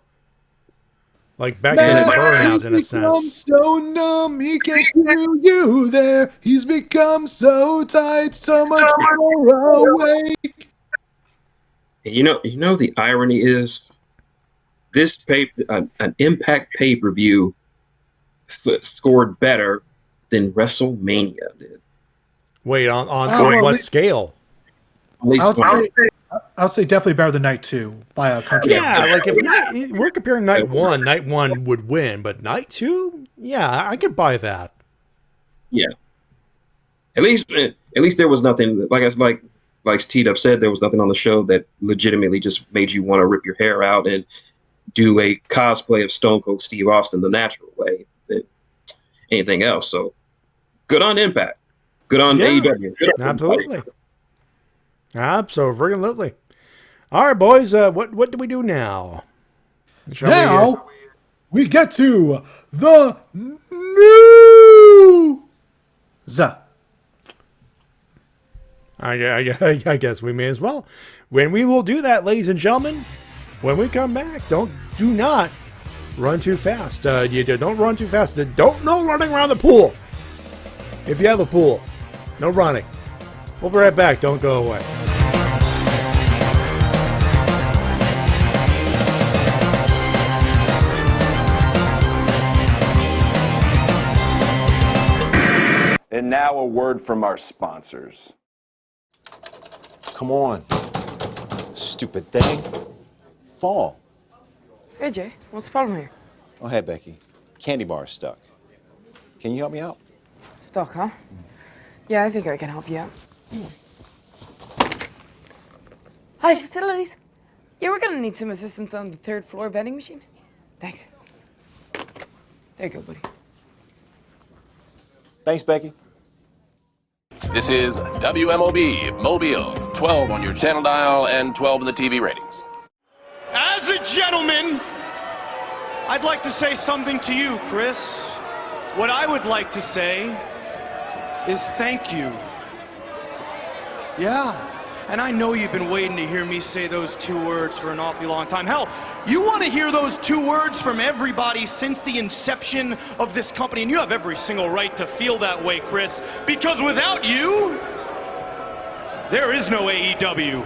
Speaker 1: Like back in his burnout, in a sense.
Speaker 6: He's become so numb, he can't feel you there. He's become so tight, so much more awake.
Speaker 7: And you know the irony is, this an Impact pay-per-view scored better than WrestleMania did.
Speaker 1: Wait, on what scale?
Speaker 6: I'll say definitely better than Night 2 by a country.
Speaker 1: Yeah, like if we're comparing Night 1, Night 1 would win, but Night 2, yeah, I could buy that.
Speaker 7: Yeah. At least there was nothing like T-Dub said, there was nothing on the show that legitimately just made you want to rip your hair out and do a cosplay of Stone Cold Steve Austin the natural way than anything else. So good on Impact. Good on
Speaker 1: Yeah.
Speaker 7: AEW. Good on
Speaker 1: Absolutely. Absolutely. All right, boys. What do we do now? Shall
Speaker 6: Now we get to the news.
Speaker 1: I guess we may as well. When we will do that, ladies and gentlemen, when we come back, do not run too fast. Don't run too fast. No running around the pool. If you have a pool, no running. We'll be right back. Don't go away.
Speaker 10: And now a word from our sponsors.
Speaker 11: Come on. Stupid thing. Fall.
Speaker 12: Hey, Jay. What's the problem here?
Speaker 11: Oh, hey, Becky. Candy bar is stuck. Can you help me out?
Speaker 12: Stuck, huh? Yeah, I think I can help you out. Hi, facilities. Yeah, we're gonna need some assistance on the 3rd floor vending machine. Thanks. There you go, buddy.
Speaker 11: Thanks, Becky.
Speaker 13: This is WMOB Mobile, 12 on your channel dial and 12 in the TV ratings.
Speaker 3: As a gentleman, I'd like to say something to you, Chris. What I would like to say is thank you. Yeah, and I know you've been waiting to hear me say those 2 words for an awfully long time. Hell, you want to hear those 2 words from everybody since the inception of this company, and you have every single right to feel that way, Chris, because without you, there is no AEW.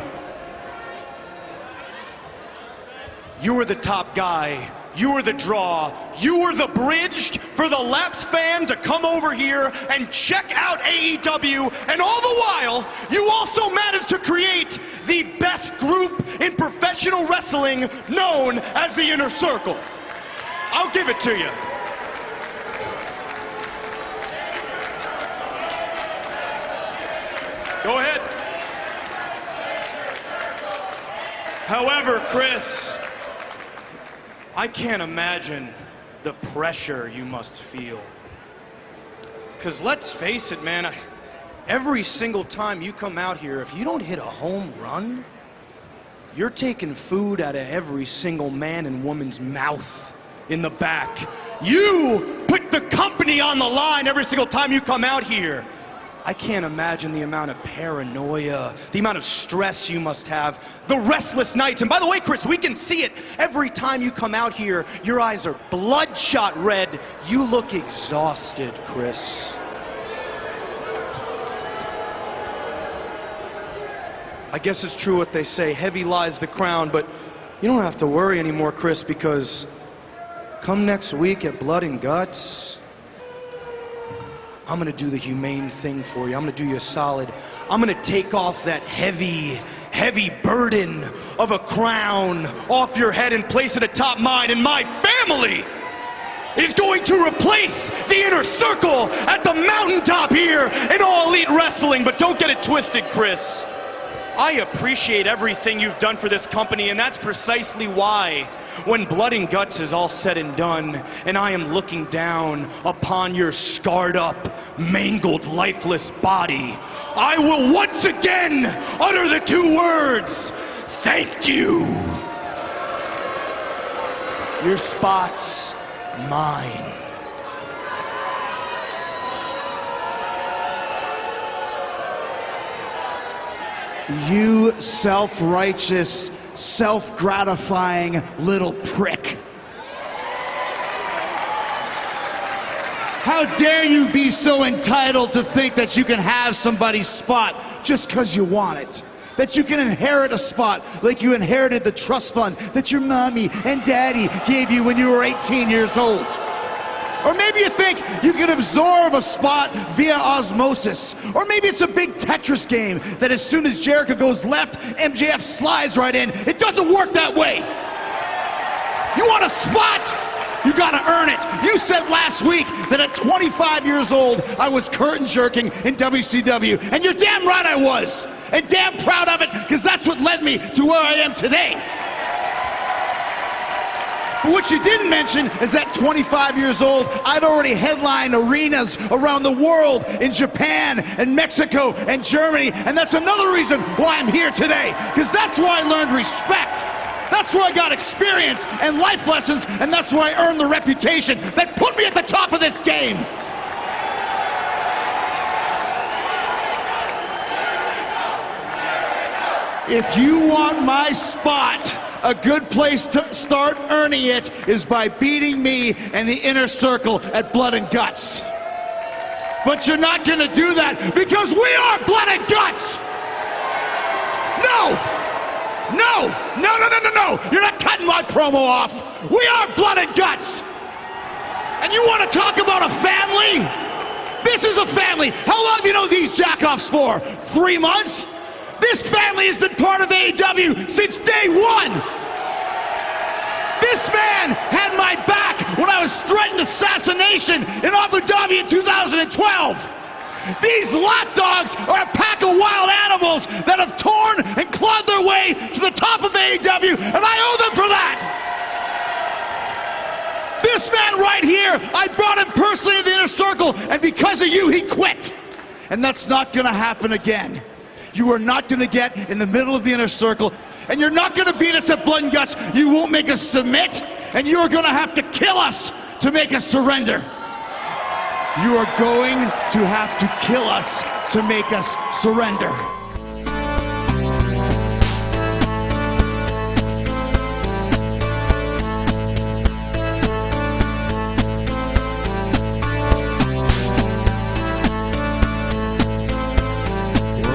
Speaker 3: You were the top guy. You were the draw. You were the bridge for the Laps fan to come over here and check out AEW. And all the while, you also managed to create the best group in professional wrestling known as the Inner Circle. I'll give it to you. Go ahead. However, Chris, I can't imagine the pressure you must feel. Because let's face it, man, every single time you come out here, if you don't hit a home run, you're taking food out of every single man and woman's mouth in the back. You put the company on the line every single time you come out here. I can't imagine the amount of paranoia, the amount of stress you must have, the restless nights. And by the way, Chris, we can see it every time you come out here. Your eyes are bloodshot red. You look exhausted, Chris. I guess it's true what they say, heavy lies the crown, but you don't have to worry anymore, Chris, because come next week at Blood and Guts, I'm gonna do the humane thing for you. I'm gonna do you a solid. I'm gonna take off that heavy, heavy burden of a crown off your head and place it atop mine, and my family is going to replace the Inner Circle at the mountaintop here in All Elite Wrestling. But don't get it twisted, Chris. I appreciate everything you've done for this company, and that's precisely why when Blood and Guts is all said and done, and I am looking down upon your scarred up, mangled, lifeless body, I will once again utter the 2 words, thank you. Your spot's mine. You self-righteous, self-gratifying little prick.
Speaker 8: How dare you be so entitled to think that you can have somebody's spot just because you want it? That you can inherit a spot like you inherited the trust fund that your mommy and daddy gave you when you were 18 years old. Or maybe you think you can absorb a spot via osmosis. Or maybe it's a big Tetris game that as soon as Jericho goes left, MJF slides right in. It doesn't work that way. You want a spot? You gotta earn it. You said last week that at 25 years old, I was curtain jerking in WCW. And you're damn right I was. And damn proud of it, because that's what led me to where I am today. But what you didn't mention is that 25 years old, I'd already headlined arenas around the world, in Japan and Mexico and Germany, and that's another reason why I'm here today, because that's where I learned respect. That's where I got experience and life lessons, and that's where I earned the reputation that put me at the top of this game. If you want my spot, a good place to start earning it is by beating me in the inner circle at Blood and Guts. But you're not gonna do that because we are Blood and Guts! No! No! No, no, no, no, no! You're not cutting my promo off! We are Blood and Guts! And you want to talk about a family? This is a family! How long have you known these jackoffs for? 3 months? This family has been part of AEW since day one! This man had my back when I was threatened assassination in Abu Dhabi in 2012! These lapdogs are a pack of wild animals that have torn and clawed their way to the top of AEW, and I owe them for that! This man right here, I brought him personally to the inner circle, and because of you, he quit. And that's not gonna happen again. You are not gonna get in the middle of the inner circle, and you're not gonna beat us at Blood and Guts. You won't make us submit, and you're gonna have to kill us to make us surrender. You are going to have to kill us to make us surrender.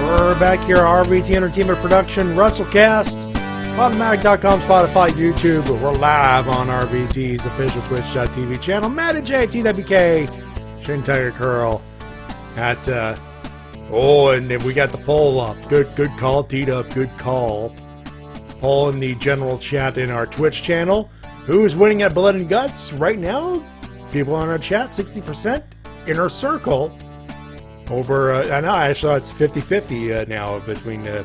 Speaker 1: We're back here, RVT Entertainment Production, Wrestle-Cast, Automatic.com, Spotify, YouTube. We're live on RVT's official Twitch.tv channel. Matty J, TWK, Shintigercurl at, and then we got the poll up. Good call, T-Dub, good call. Poll in the general chat in our Twitch channel. Who's winning at Blood and Guts right now? People on our chat, 60%. Inner Circle. Over, I know, actually it's 50-50 now between the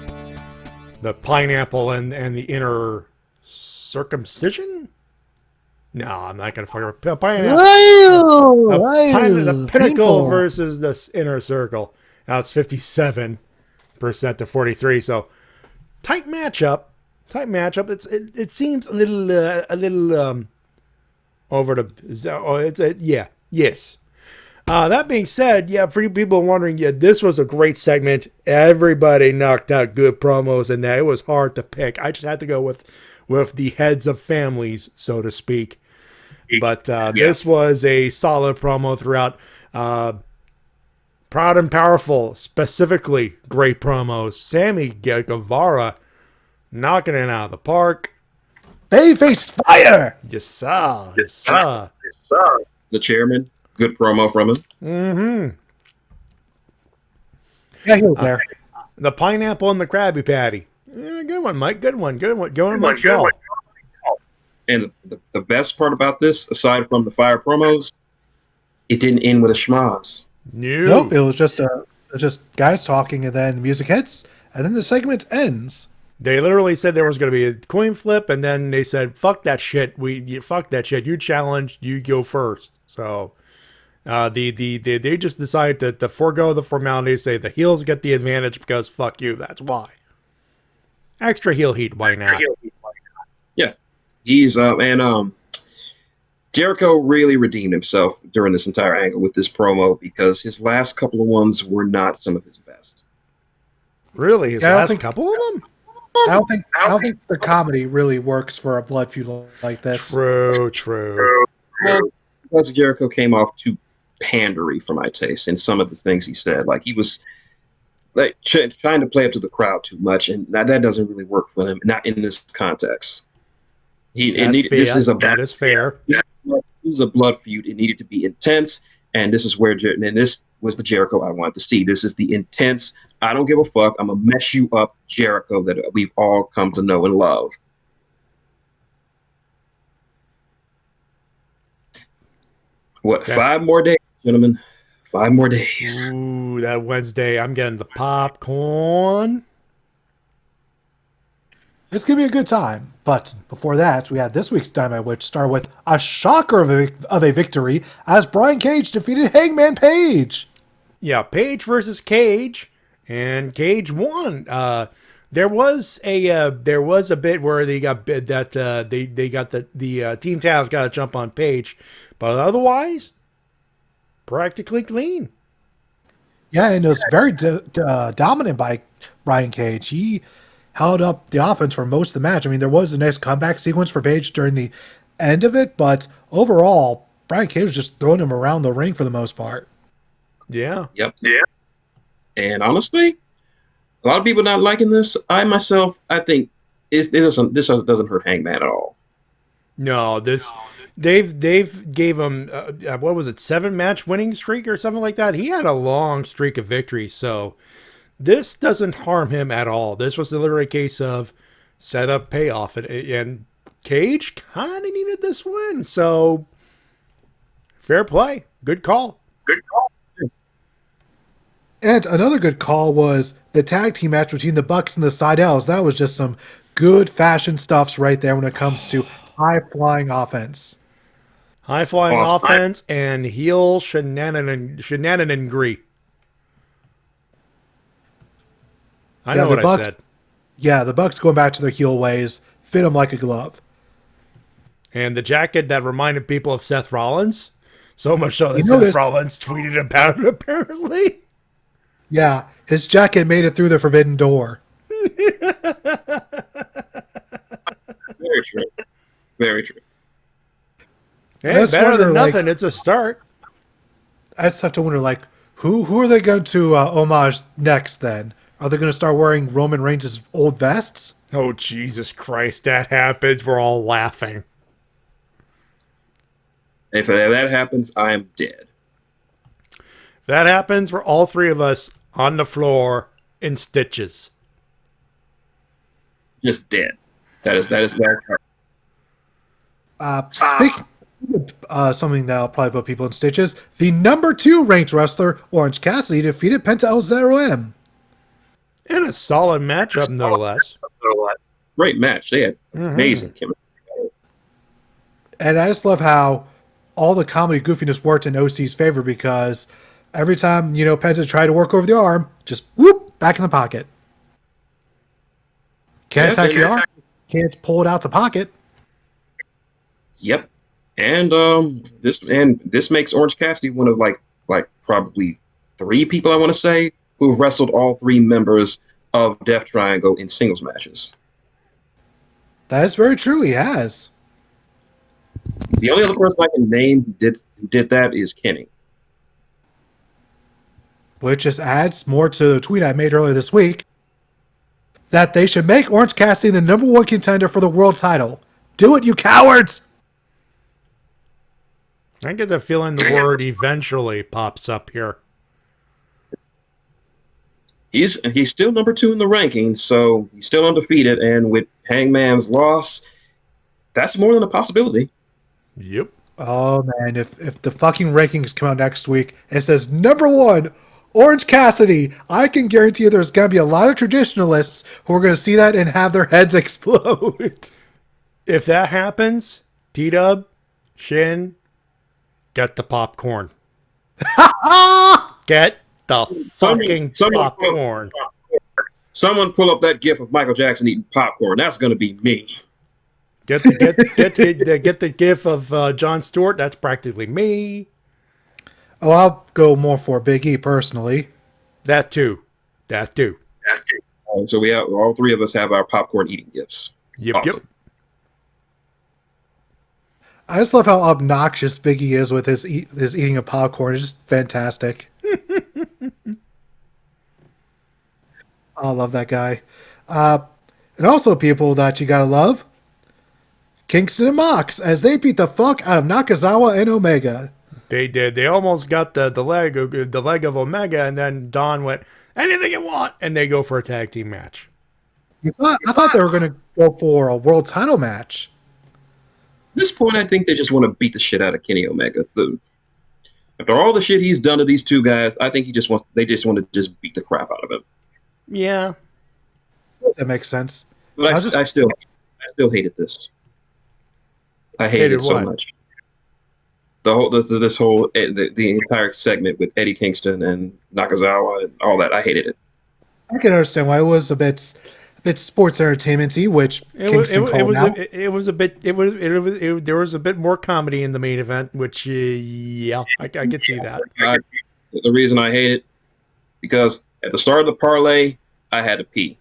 Speaker 1: pineapple and the inner circumcision? No, I'm not going to fuck up. Pineapple. The pinnacle painful. Versus this inner circle. Now it's 57% to 43. So tight matchup. It seems a little over the yes. That being said, yeah, for you people wondering, yeah, this was a great segment. Everybody knocked out good promos, and that it was hard to pick. I just had to go with the heads of families, so to speak. But this was a solid promo throughout. Proud and Powerful, specifically great promos. Sammy Guevara knocking it out of the park.
Speaker 6: Babyface fire!
Speaker 1: Yes, sir.
Speaker 7: The chairman. Good promo from him.
Speaker 1: Mm-hmm.
Speaker 6: Yeah, he was there.
Speaker 1: The pineapple and the Krabby Patty. Yeah, good one, Mike. Good one. Going Mike.
Speaker 7: And the best part about this, aside from the fire promos, it didn't end with a schmoz.
Speaker 6: Nope. It was just guys talking, and then the music hits, and then the segment ends.
Speaker 1: They literally said there was going to be a coin flip, and then they said, "Fuck that shit. Fuck that shit. You challenged. You go first." So. They just decided to forego the formalities, say the heels get the advantage because fuck you, that's why. Extra heel heat, why not?
Speaker 7: Yeah. He's Jericho really redeemed himself during this entire angle with this promo because his last couple of ones were not some of his best.
Speaker 1: Really? His last couple of them?
Speaker 6: I don't think the comedy really works for a blood feud like this.
Speaker 1: True.
Speaker 7: Well, because Jericho came off too pandery for my taste in some of the things he said. Like he was like trying to play up to the crowd too much, and that doesn't really work for him. Not in this context. This is
Speaker 1: fair.
Speaker 7: This is a blood feud. It needed to be intense, and this is where and this was the Jericho I wanted to see. This is the intense. I don't give a fuck. I'm gonna mess you up, Jericho, that we've all come to know and love. What? Okay. 5 more days, gentlemen. 5 more days.
Speaker 1: Ooh, that Wednesday, I'm getting the popcorn.
Speaker 6: It's going to be a good time. But before that, we had this week's Dynamite, which started with a shocker of a victory as Brian Cage defeated Hangman Page.
Speaker 1: Yeah, Page versus Cage, and Cage won. There was a bit where they got that they got the Team Taz got to jump on Page, but otherwise, practically clean.
Speaker 6: Yeah, and it was very dominant by Brian Cage. He held up the offense for most of the match. I mean, there was a nice comeback sequence for Page during the end of it, but overall, Brian Cage was just throwing him around the ring for the most part.
Speaker 1: Yeah.
Speaker 7: Yep. Yeah. And honestly, a lot of people not liking this. I think this doesn't hurt Hangman at all.
Speaker 1: No, they've gave him what was it, 7-match winning streak or something like that. He had a long streak of victories, so this doesn't harm him at all. This was literally a case of setup payoff, and Cage kind of needed this win, so fair play, good call.
Speaker 6: And another good call was the tag team match between the Bucks and the Seidels. That was just some good fashion stuffs right there when it comes to high-flying offense.
Speaker 1: High-flying offense and heel shenanigans. I know what I said.
Speaker 6: Yeah, the Bucks going back to their heel ways fit them like a glove.
Speaker 1: And the jacket that reminded people of Seth Rollins. So much so that Seth Rollins tweeted about it, apparently.
Speaker 6: Yeah, his jacket made it through the forbidden door.
Speaker 7: Very true. Very true.
Speaker 1: Hey, better than nothing. It's a start.
Speaker 6: I just have to wonder, like, who are they going to homage next then? Are they going to start wearing Roman Reigns' old vests?
Speaker 1: Oh, Jesus Christ. That happens. We're all laughing.
Speaker 7: If that happens, I'm dead.
Speaker 1: That happens. We're all three of us on the floor in stitches.
Speaker 7: Just dead. That is that.
Speaker 6: Speaking of something that'll probably put people in stitches, the number 2 ranked wrestler, Orange Cassidy, defeated Penta El Zero M.
Speaker 1: And a solid matchup, no less.
Speaker 7: Great match. They had amazing chemistry.
Speaker 6: And I just love how all the comedy goofiness worked in OC's favor, because every time, Penta tried to work over the arm, just whoop, back in the pocket. Can't attack the arm, can't pull it out the pocket.
Speaker 7: Yep. And this makes Orange Cassidy one of like probably 3 people, I want to say, who have wrestled all 3 members of Death Triangle in singles matches.
Speaker 6: That is very true. He has.
Speaker 7: The only other person I can name who did that is Kenny.
Speaker 6: Which just adds more to the tweet I made earlier this week, that they should make Orange Cassidy the number 1 contender for the world title. Do it, you cowards!
Speaker 1: I get the feeling the word eventually pops up here.
Speaker 7: He's still number 2 in the rankings, so he's still undefeated, and with Hangman's loss, that's more than a possibility.
Speaker 1: Yep.
Speaker 6: Oh man, if the fucking rankings come out next week, it says number 1, Orange Cassidy, I can guarantee you there's going to be a lot of traditionalists who are going to see that and have their heads explode.
Speaker 1: If that happens, T-Dub, Shin, get the popcorn. Get the fucking popcorn.
Speaker 7: Someone pull up that gif of Michael Jackson eating popcorn. That's going to be me.
Speaker 1: Get the gif of Jon Stewart. That's practically me.
Speaker 6: Oh, I'll go more for Big E personally.
Speaker 1: That too.
Speaker 7: So we have all 3 of us have our popcorn eating gifts.
Speaker 1: Yep.
Speaker 7: Awesome.
Speaker 1: Yep.
Speaker 6: I just love how obnoxious Big E is with his eating of popcorn. It's just fantastic. I love that guy. And also people that you gotta love, Kingston and Mox, as they beat the fuck out of Nakazawa and Omega.
Speaker 1: They did. They almost got the leg of Omega, and then Don went, anything you want, and they go for a tag team match.
Speaker 6: I thought they were going to go for a world title match.
Speaker 7: At this point, I think they just want to beat the shit out of Kenny Omega. After all the shit he's done to these 2 guys, I think they just want to beat the crap out of him.
Speaker 1: Yeah.
Speaker 6: That makes sense.
Speaker 7: But I still hated this. I hated it so
Speaker 1: what?
Speaker 7: much. The entire segment with Eddie Kingston and Nakazawa and all that. I hated it.
Speaker 6: I can understand why it was a bit sports entertainment-y, which
Speaker 1: There was a bit more comedy in the main event, which I could see that.
Speaker 7: The reason I hate it, because at the start of the parlay, I had to pee.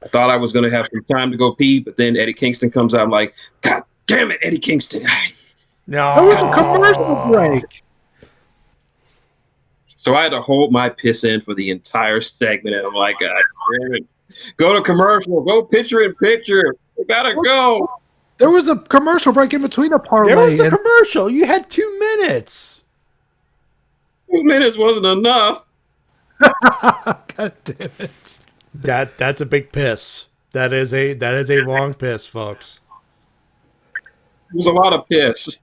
Speaker 7: I thought I was going to have some time to go pee, but then Eddie Kingston comes out. I'm like, God damn it, Eddie Kingston.
Speaker 1: No.
Speaker 6: That was a commercial break.
Speaker 7: So I had to hold my piss in for the entire segment, and I'm like, God damn it. Go to commercial. Go picture in picture. We gotta go.
Speaker 6: There was a commercial break in between a parlay.
Speaker 1: There was a commercial. You had 2 minutes.
Speaker 7: 2 minutes wasn't enough.
Speaker 6: God damn it.
Speaker 1: That's a big piss. That is a long piss, folks.
Speaker 7: It was a lot of piss.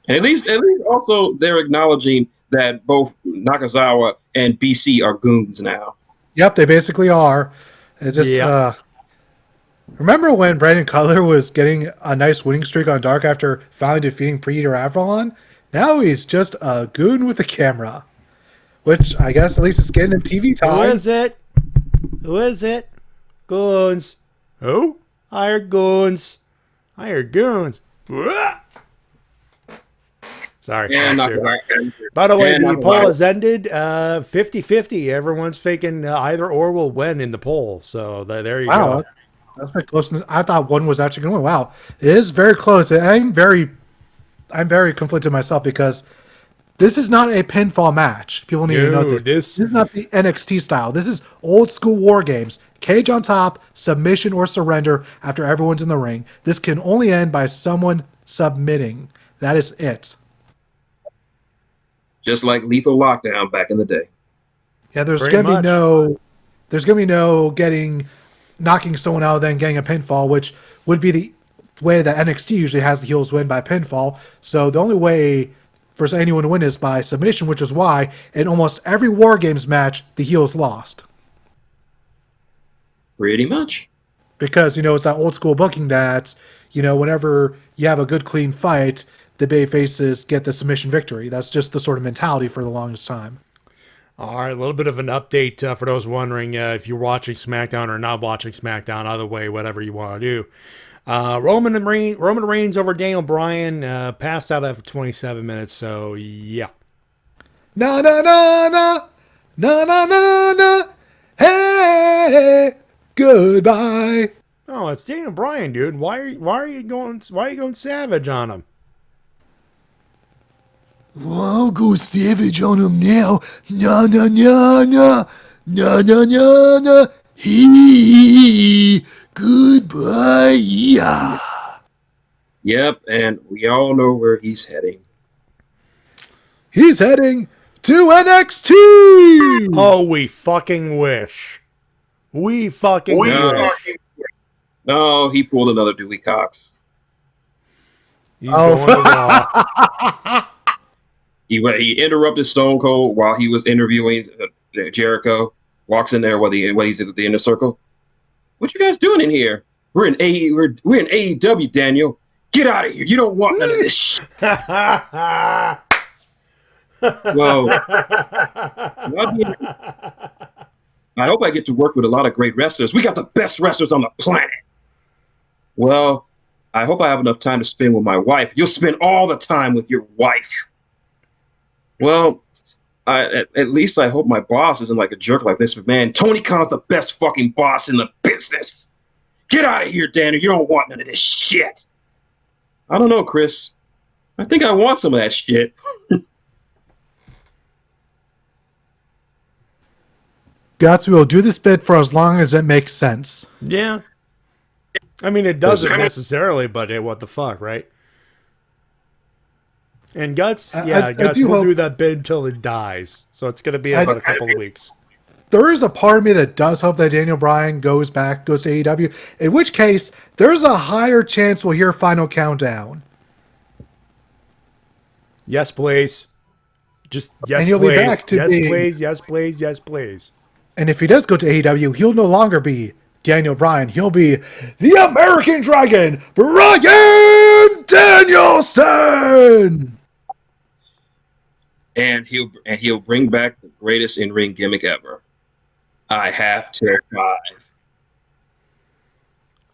Speaker 7: At least also they're acknowledging that both Nakazawa and BC are goons now.
Speaker 6: Yep, they basically are. It just remember when Brandon Cutler was getting a nice winning streak on Dark after finally defeating Predator Avalon? Now he's just a goon with a camera. Which I guess at least it's getting in TV time.
Speaker 1: Who is it? Who is it? Goons. Who? Hired goons. Hired goons. Sorry. By the way, the poll has ended 50-50. Everyone's thinking either or will win in the poll. So there you go.
Speaker 6: That's pretty close. I thought one was actually going to win. Wow. It is very close. I'm very conflicted myself because this is not a pinfall match. People need to know this. This is not the NXT style. This is old school war games. Cage on top, submission or surrender after everyone's in the ring. This can only end by someone submitting. That is it.
Speaker 7: Just like Lethal Lockdown back in the day.
Speaker 6: Yeah, there's gonna be no knocking someone out and then getting a pinfall, which would be the way that NXT usually has the heels win by pinfall. So the only way for anyone to win is by submission, which is why in almost every War Games match the heels lost.
Speaker 7: Pretty much.
Speaker 6: Because, it's that old school booking that, whenever you have a good clean fight, the bay faces get the submission victory. That's just the sort of mentality for the longest time.
Speaker 1: All right, a little bit of an update for those wondering if you're watching SmackDown or not watching SmackDown. Either way, whatever you want to do. Roman Reigns over Daniel Bryan passed out after 27 minutes. So yeah.
Speaker 6: Na na na na na na na na. Hey, goodbye.
Speaker 1: Oh, it's Daniel Bryan, dude. Why are you going savage on him?
Speaker 14: Well, I'll go savage on him now. Na na na na na na na na. He goodbye. Yeah.
Speaker 7: Yep, and we all know where he's heading.
Speaker 6: He's heading to NXT.
Speaker 1: Oh, we fucking wish. We fucking wish.
Speaker 7: No, he pulled another Dewey Cox.
Speaker 1: He's going to Raw.
Speaker 7: He interrupted Stone Cold while he was interviewing Jericho. Walks in there when he's at the inner circle. What you guys doing in here? We're in AEW, Daniel. Get out of here. You don't want none of this shit. Well, I hope I get to work with a lot of great wrestlers. We got the best wrestlers on the planet. Well, I hope I have enough time to spend with my wife. You'll spend all the time with your wife. Well, at least I hope my boss isn't like a jerk like this. But man, Tony Khan's the best fucking boss in the business. Get out of here, Daniel. You don't want none of this shit. I don't know, Chris. I think I want some of that shit.
Speaker 6: Guys, we will do this bit for as long as it makes sense.
Speaker 1: Yeah. I mean, it doesn't necessarily, but what the fuck, right? And Guts, Guts will do that bit until it dies. So it's going to be about a couple of weeks.
Speaker 6: There is a part of me that does hope that Daniel Bryan goes to AEW, in which case there's a higher chance we'll hear Final Countdown.
Speaker 1: Yes, please. Just yes,
Speaker 6: and he'll
Speaker 1: please.
Speaker 6: Be back to
Speaker 1: yes, please. Yes, please. Yes, please.
Speaker 6: And if he does go to AEW, he'll no longer be Daniel Bryan, he'll be the American Dragon, Bryan Danielson.
Speaker 7: And he'll bring back the greatest in-ring gimmick ever. I have to 5.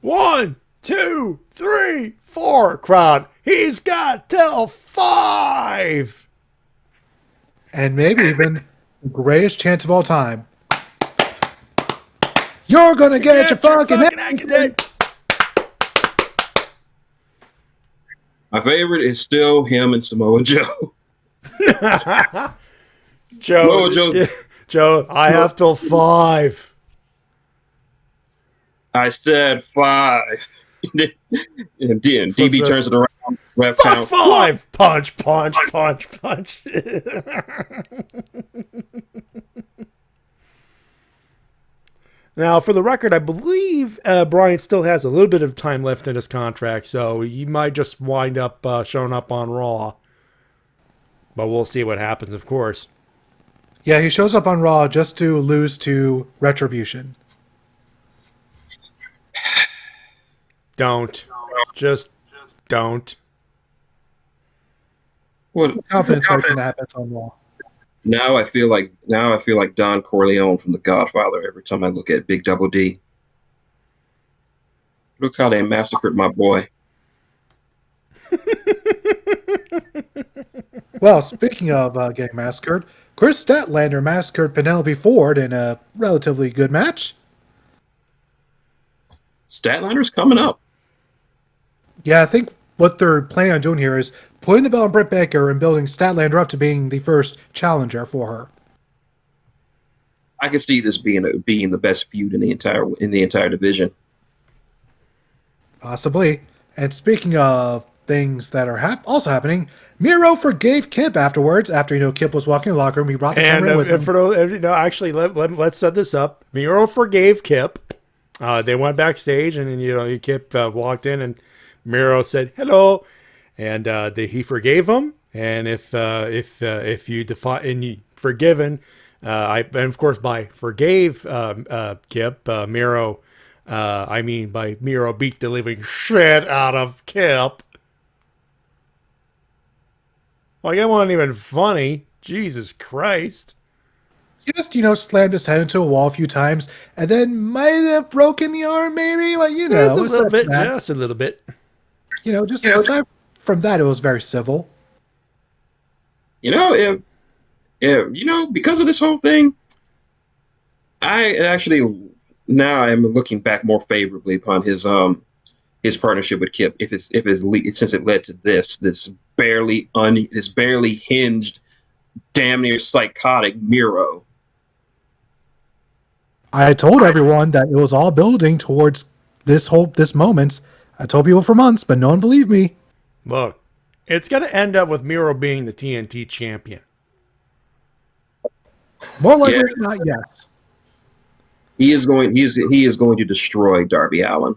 Speaker 1: 1, 2, 3, 4, crowd. He's got till 5.
Speaker 6: And maybe even the greatest chance of all time. You're gonna get your fucking
Speaker 1: accident.
Speaker 7: My favorite is still him and Samoa Joe.
Speaker 1: Joe, I have till 5.
Speaker 7: I said 5. And then DB turns it around. Ref
Speaker 1: Fuck
Speaker 7: count.
Speaker 1: 5. Punch, punch, punch, punch. Now, for the record, I believe Bryan still has a little bit of time left in his contract, so he might just wind up showing up on Raw. But we'll see what happens, of course.
Speaker 6: Yeah, he shows up on Raw just to lose to Retribution.
Speaker 1: Don't. Just don't.
Speaker 7: What
Speaker 6: Confidence that happens on Raw.
Speaker 7: Now I feel like Don Corleone from The Godfather every time I look at Big Double D. Look how they massacred my boy.
Speaker 6: Well, speaking of getting massacred, Chris Statlander massacred Penelope Ford in a relatively good match.
Speaker 7: Statlander's coming up.
Speaker 6: Yeah, I think what they're planning on doing here is putting the belt on Britt Baker and building Statlander up to being the first challenger for her.
Speaker 7: I can see this being the best feud in the entire division.
Speaker 6: Possibly. And speaking of things that are also happening, Miro forgave Kip afterwards. After Kip was walking in the locker room, he brought the camera in with him.
Speaker 1: For those, actually, let's set this up. Miro forgave Kip. They went backstage, and then Kip walked in, and Miro said hello, and he forgave him. And if you define and you forgiven, and of course by forgave Kip, Miro. By Miro beat the living shit out of Kip. Like, it wasn't even funny. Jesus Christ.
Speaker 6: Just, slammed his head into a wall a few times, and then might have broken the arm, maybe. Like,
Speaker 1: Just a little bit. Just a little bit.
Speaker 6: Just aside from that, it was very civil.
Speaker 7: If because of this whole thing, now I'm looking back more favorably upon his partnership with Kip. Since it led to this barely hinged, damn near psychotic Miro.
Speaker 6: I told everyone that it was all building towards this moment. I told people for months, but no one believed me.
Speaker 1: Look, it's going to end up with Miro being the TNT champion.
Speaker 6: More likely than not, yes.
Speaker 7: He is going to destroy Darby Allin.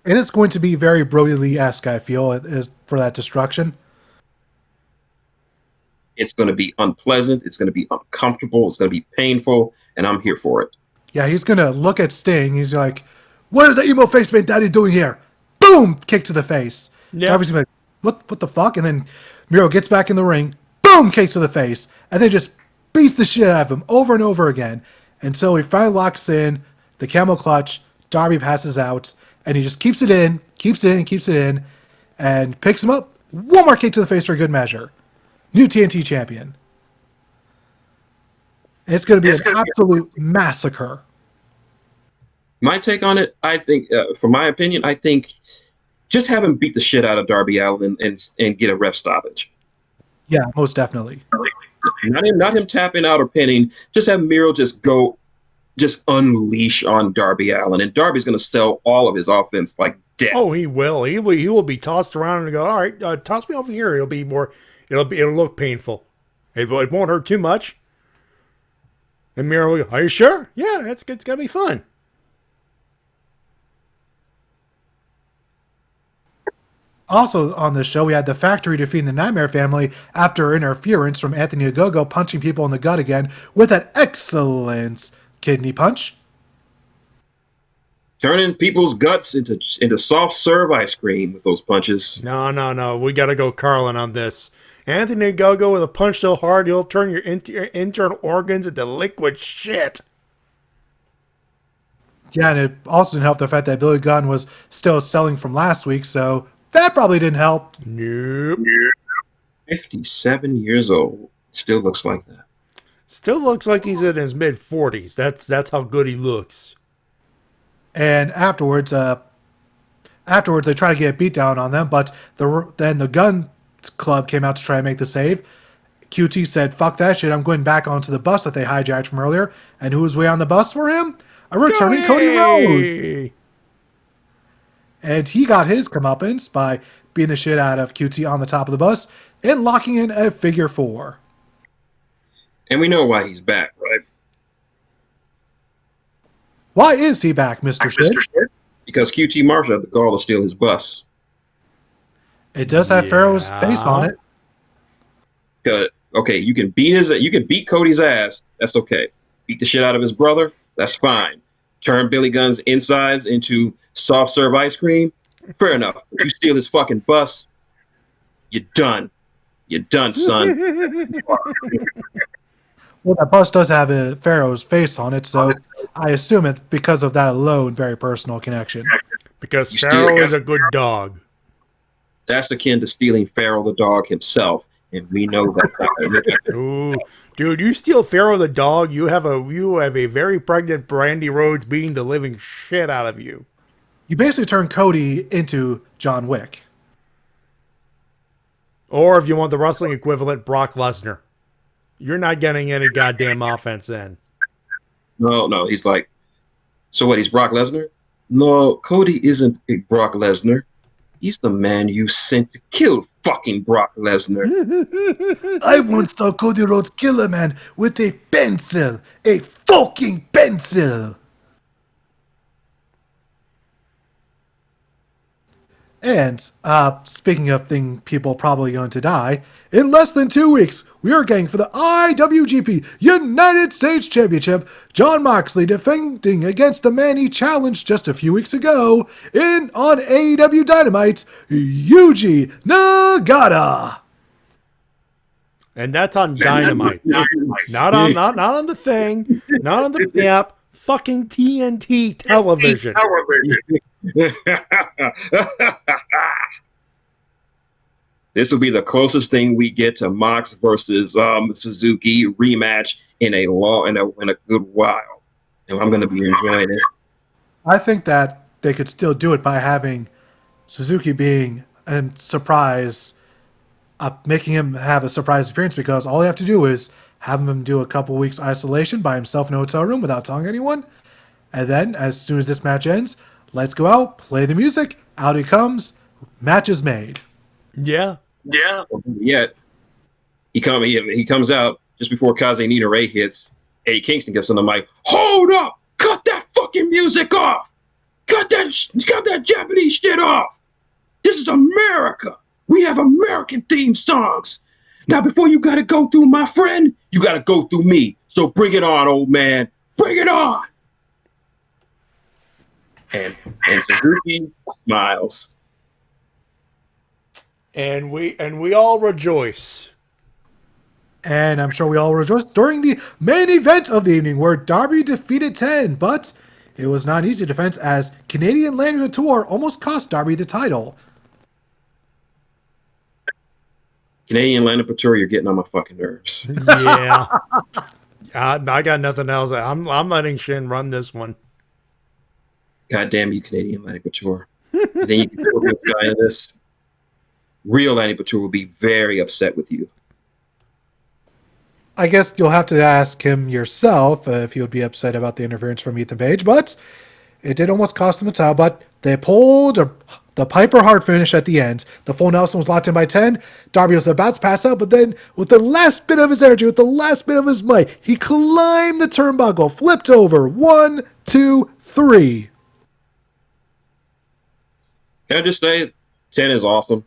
Speaker 6: And it's going to be very Brody Lee-esque, I feel, for that destruction.
Speaker 7: It's going to be unpleasant. It's going to be uncomfortable. It's going to be painful, and I'm here for it.
Speaker 6: Yeah, he's going to look at Sting. He's like, what is that emo face man daddy doing here? Boom! Kick to the face.
Speaker 1: Yeah.
Speaker 6: Darby's going to be like, what the fuck? And then Miro gets back in the ring. Boom! Kick to the face. And then just beats the shit out of him over and over again. Until he finally locks in the camel clutch. Darby passes out. And he just keeps it in, and picks him up. One more kick to the face for a good measure. New TNT champion. And it's going to be an absolute massacre.
Speaker 7: My take on it, I think, for my opinion, I think just have him beat the shit out of Darby Allin and get a ref stoppage.
Speaker 6: Yeah, most definitely.
Speaker 7: Not him tapping out or pinning. Just have Miro just unleash on Darby Allin, and Darby's going to sell all of his offense like death.
Speaker 1: Oh, he will. He will be tossed around and go, all right, toss me over here. It'll look painful. It won't hurt too much. And Miro will go, are you sure? Yeah, it's going to be fun.
Speaker 6: Also on this show, we had the Factory defeating the Nightmare Family after interference from Anthony Ogogo punching people in the gut again with an excellent kidney punch.
Speaker 7: Turning people's guts into soft serve ice cream with those punches.
Speaker 1: No. We got to go Carlin on this. Anthony Ogogo with a punch so hard he'll turn your internal organs into liquid shit.
Speaker 6: Yeah, and it also didn't help the fact that Billy Gunn was still selling from last week, so that probably didn't help.
Speaker 1: Nope.
Speaker 7: 57 years old. Still looks like that.
Speaker 1: Still looks like he's in his mid-40s. That's how good he looks.
Speaker 6: And afterwards they try to get a beat down on them, but then the Gun Club came out to try and make the save. QT said, "Fuck that shit, I'm going back onto the bus that they hijacked from earlier." And who was way on the bus for him? A returning Cody Rhodes. And he got his comeuppance by beating the shit out of QT on the top of the bus and locking in a figure 4.
Speaker 7: And we know why he's back, right?
Speaker 6: Why is he back, Mr. Shit?
Speaker 7: Because QT Marshall had the gall to steal his bus.
Speaker 6: It does have Pharaoh's face on it.
Speaker 7: Okay, you can beat Cody's ass. That's okay. Beat the shit out of his brother. That's fine. Turn Billy Gunn's insides into soft serve ice cream. Fair enough. But you steal his fucking bus, you're done. You're done, son.
Speaker 6: Well, that bus does have a Pharaoh's face on it, so I assume it's because of that alone, very personal connection.
Speaker 1: Because Pharaoh is a good dog.
Speaker 7: That's akin to stealing Pharaoh the dog himself, and we know that.
Speaker 1: Ooh, dude, you steal Pharaoh the dog, you have a very pregnant Brandy Rhodes beating the living shit out of you.
Speaker 6: You basically turn Cody into John Wick.
Speaker 1: Or if you want the wrestling equivalent, Brock Lesnar. You're not getting any goddamn offense in.
Speaker 7: No, he's like, so what, he's Brock Lesnar? No, Cody isn't Brock Lesnar. He's the man you sent to kill fucking Brock Lesnar.
Speaker 14: I once saw Cody Rhodes kill a man with a pencil. A fucking pencil.
Speaker 6: And speaking of things people probably going to die, in less than 2 weeks, we are getting for the IWGP United States Championship, Jon Moxley defending against the man he challenged just a few weeks ago on AEW Dynamite's Yuji Nagata.
Speaker 1: And that's on Dynamite. Not on the thing. Not on the app. Fucking TNT television.
Speaker 7: This will be the closest thing we get to Mox versus Suzuki rematch in a good while, and I'm going to be enjoying it.
Speaker 6: I think that they could still do it by having Suzuki being a surprise, making him have a surprise appearance, because all you have to do is have him do a couple weeks isolation by himself in a hotel room without telling anyone, and then as soon as this match ends, let's go out, play the music, out he comes, match is made.
Speaker 1: Yeah.
Speaker 7: Yet he comes out just before Kaze Nina Ray hits. Eddie Kingston gets on the mic. Hold up! Cut that fucking music off! Cut that Japanese shit off! This is America! We have American theme songs! Now before you gotta go through my friend, you gotta go through me. So bring it on, old man. Bring it on! And Suzuki smiles.
Speaker 1: And we all rejoice.
Speaker 6: And I'm sure we all rejoiced during the main event of the evening, where Darby defeated 10, but it was not an easy defense, as Canadian Landry Couture almost cost Darby the title.
Speaker 7: Canadian Landry Couture, you're getting on my fucking nerves.
Speaker 1: Yeah. I got nothing else. I'm letting Shin run this one.
Speaker 7: God damn you, Canadian Landry Couture. And then you can put this guy in this. Real Landry Couture will be very upset with you.
Speaker 6: I guess you'll have to ask him yourself if he would be upset about the interference from Ethan Page, but it did almost cost him the title, but they pulled the Piper Hart finish at the end. The full Nelson was locked in by 10. Darby was about to pass out, but then with the last bit of his energy, with the last bit of his might, he climbed the turnbuckle, flipped over. 1, 2, 3.
Speaker 7: Can I just say, 10 is awesome.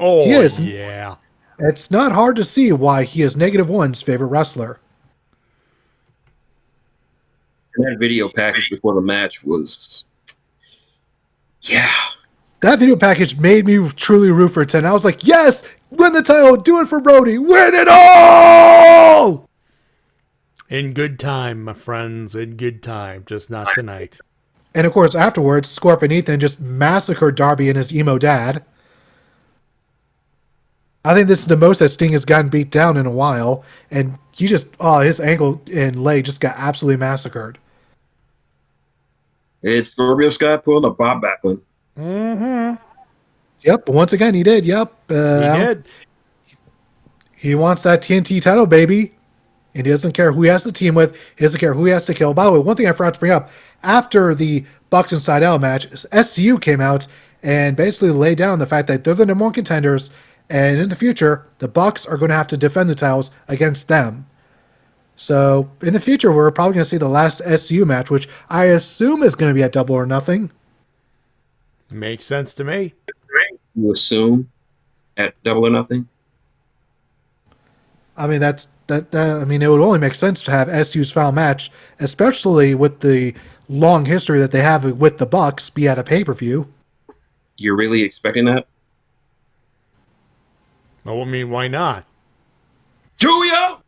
Speaker 1: Oh,
Speaker 6: he is.
Speaker 1: Yeah.
Speaker 6: It's not hard to see why he is -1's favorite wrestler.
Speaker 7: And that video package before the match was Yeah.
Speaker 6: That video package made me truly root for 10. I was like, yes, win the title, do it for Brody, win it all!
Speaker 1: In good time, my friends, in good time, just not tonight.
Speaker 6: And of course, afterwards, Scorpion Ethan just massacred Darby and his emo dad. I think this is the most that Sting has gotten beat down in a while, and he just, his ankle and leg just got absolutely massacred.
Speaker 7: It's Scorpio Sky pulling a Bob Backlund.
Speaker 1: Mm-hmm.
Speaker 6: Yep, once again, he did, yep.
Speaker 1: He did.
Speaker 6: He wants that TNT title, baby. And he doesn't care who he has to team with. He doesn't care who he has to kill. By the way, one thing I forgot to bring up. After the Bucks and Sydal match, SCU came out and basically laid down the fact that they're the number one contenders. And in the future, the Bucks are going to have to defend the titles against them. So in the future, we're probably going to see the last SCU match, which I assume is going to be at Double or Nothing.
Speaker 1: Makes sense to me.
Speaker 7: You assume at Double or Nothing?
Speaker 6: I mean, I mean, it would only make sense to have SU's final match, especially with the long history that they have with the Bucks, be at a pay-per-view.
Speaker 7: You're really expecting that?
Speaker 1: Well, I mean, why not?
Speaker 7: Julia!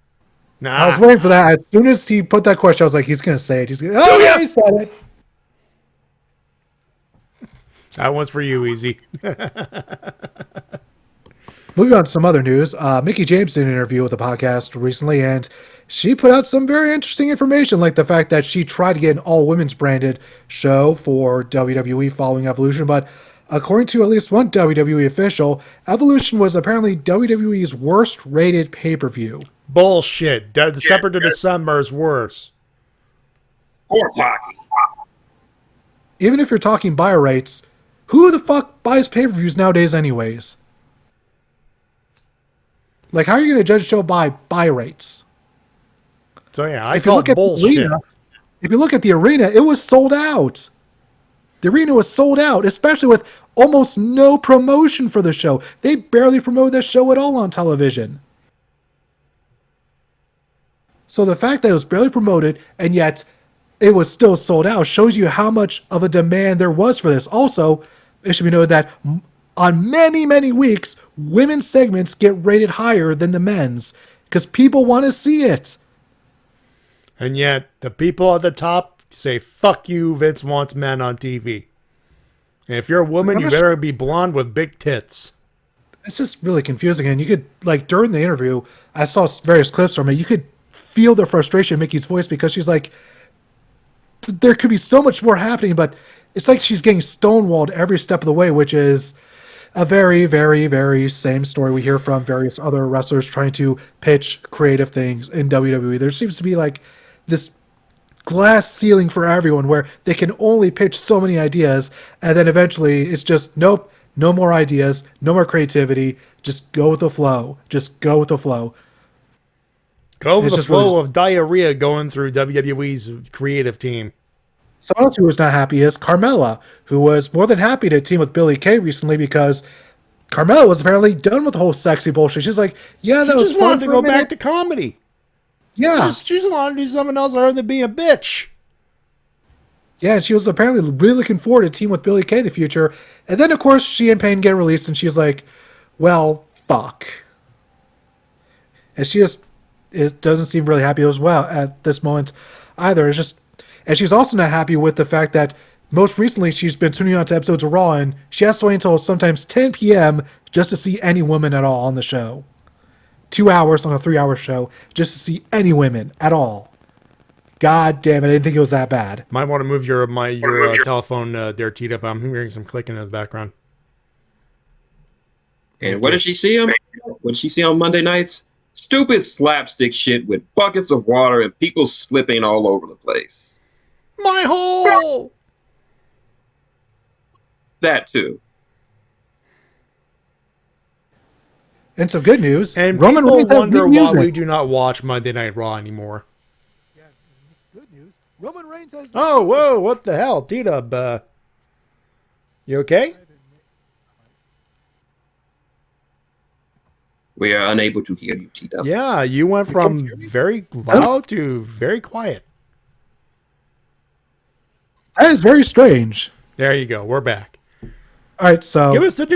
Speaker 1: Nah.
Speaker 6: I was waiting for that. As soon as he put that question, I was like, he's going to say it. He's going to, oh, yeah, he said it.
Speaker 1: That one's for you, Easy.
Speaker 6: Moving on to some other news. Mickie James did an interview with the podcast recently, and she put out some very interesting information, like the fact that she tried to get an all-women's branded show for WWE following Evolution, but according to at least one WWE official, Evolution was apparently WWE's worst-rated pay-per-view.
Speaker 1: Bullshit. December to December is worse.
Speaker 7: Poor hockey.
Speaker 6: Even if you're talking buy rates, who the fuck buys pay-per-views nowadays anyways? Like, how are you going to judge a show by buy rates?
Speaker 1: So, yeah, I call it bullshit.
Speaker 6: If you look at the arena, it was sold out. The arena was sold out, especially with almost no promotion for the show. They barely promoted the show at all on television. So the fact that it was barely promoted, and yet it was still sold out, shows you how much of a demand there was for this. Also, it should be noted that on many, many weeks, women's segments get rated higher than the men's because people want to see it.
Speaker 1: And yet, the people at the top say, fuck you, Vince wants men on TV. And if you're a woman, you better be blonde with big tits.
Speaker 6: It's just really confusing. And you could, like, during the interview, I saw various clips from it. You could feel the frustration in Mickey's voice because she's like, there could be so much more happening, but it's like she's getting stonewalled every step of the way, which is a very, very, very same story we hear from various other wrestlers trying to pitch creative things in WWE. There seems to be like this glass ceiling for everyone where they can only pitch so many ideas, and then eventually it's just, nope, no more ideas, no more creativity, just go with the flow. Just go with the flow.
Speaker 1: Go with the flow of diarrhea going through WWE's creative team.
Speaker 6: Someone else who was not happy is Carmella, who was more than happy to team with Billie Kay recently because Carmella was apparently done with the whole sexy bullshit. She's like, yeah, that was fun.
Speaker 1: She just wanted to go back to comedy.
Speaker 6: Yeah.
Speaker 1: She just wanted to do something else other than being a bitch.
Speaker 6: Yeah, and she was apparently really looking forward to team with Billie Kay in the future. And then, of course, she and Pain get released, and she's like, well, fuck. And she just doesn't seem really happy as well at this moment either. It's just, and she's also not happy with the fact that most recently she's been tuning on to episodes of Raw, and she has to wait until sometimes 10 p.m. just to see any women at all on the show. 2 hours on a 3-hour show just to see any women at all. God damn it, I didn't think it was that bad.
Speaker 1: Might want to move your telephone there, Tita, but I'm hearing some clicking in the background.
Speaker 7: And what did she see on? What did she see on Monday nights? Stupid slapstick shit with buckets of water and people slipping all over the place.
Speaker 1: My hole!
Speaker 7: That too.
Speaker 6: And some good news.
Speaker 1: And
Speaker 6: Roman
Speaker 1: people
Speaker 6: Reigns has
Speaker 1: wonder
Speaker 6: new
Speaker 1: why
Speaker 6: music.
Speaker 1: we do not watch Monday Night Raw anymore.
Speaker 6: Good news. Roman Reigns has
Speaker 1: Oh, whoa, what the hell? T-Dub, you okay?
Speaker 7: We are unable to hear you, T-Dub.
Speaker 1: Yeah, you went from very loud to very quiet.
Speaker 6: That is very strange.
Speaker 1: There you go. We're back.
Speaker 6: All right, so
Speaker 1: Give us the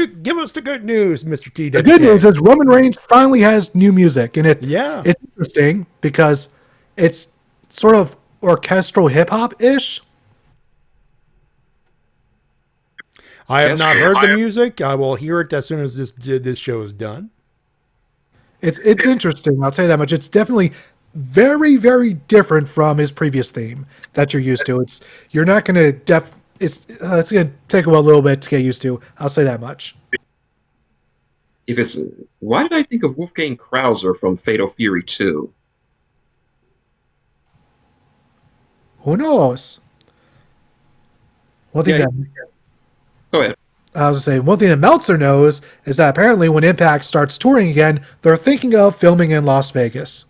Speaker 1: good news, Mr. T.
Speaker 6: the good news is Roman Reigns finally has new music, and
Speaker 1: Yeah.
Speaker 6: it's interesting because it's sort of orchestral hip hop ish.
Speaker 1: I have not heard the music. I will hear it as soon as this show is done.
Speaker 6: It's interesting. I'll tell you that much. It's definitely very, very different from his previous theme that you're used to. You're not going to it's going to take a little bit to get used to. I'll say that much.
Speaker 7: Why did I think of Wolfgang Krauser from Fatal Fury 2?
Speaker 6: Who knows? One thing
Speaker 7: Go ahead.
Speaker 6: I was going to say, one thing that Meltzer knows is that apparently when Impact starts touring again, they're thinking of filming in Las Vegas.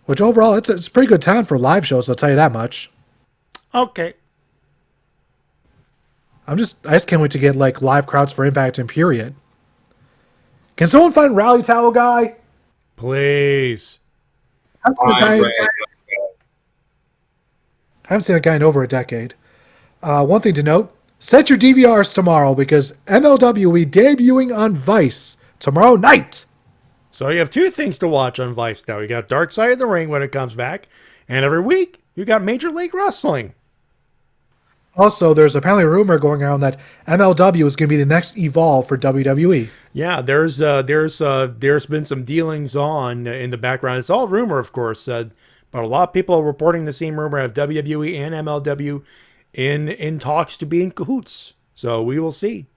Speaker 6: Which overall, it's a pretty good town for live shows, I'll tell you that much.
Speaker 1: Okay.
Speaker 6: I just can't wait to get like live crowds for Impact and period. Can someone find Rally Towel Guy?
Speaker 1: Please.
Speaker 6: I haven't seen that guy in over a decade. One thing to note, set your DVRs tomorrow because MLW will be debuting on Vice tomorrow night.
Speaker 1: So you have two things to watch on Vice now. You got Dark Side of the Ring when it comes back, and every week you got Major League Wrestling.
Speaker 6: Also, there's apparently a rumor going around that MLW is going to be the next Evolve for WWE.
Speaker 1: Yeah, there's been some dealings on in the background. It's all rumor, of course, but a lot of people are reporting the same rumor of WWE and MLW in talks to be in cahoots. So we will see.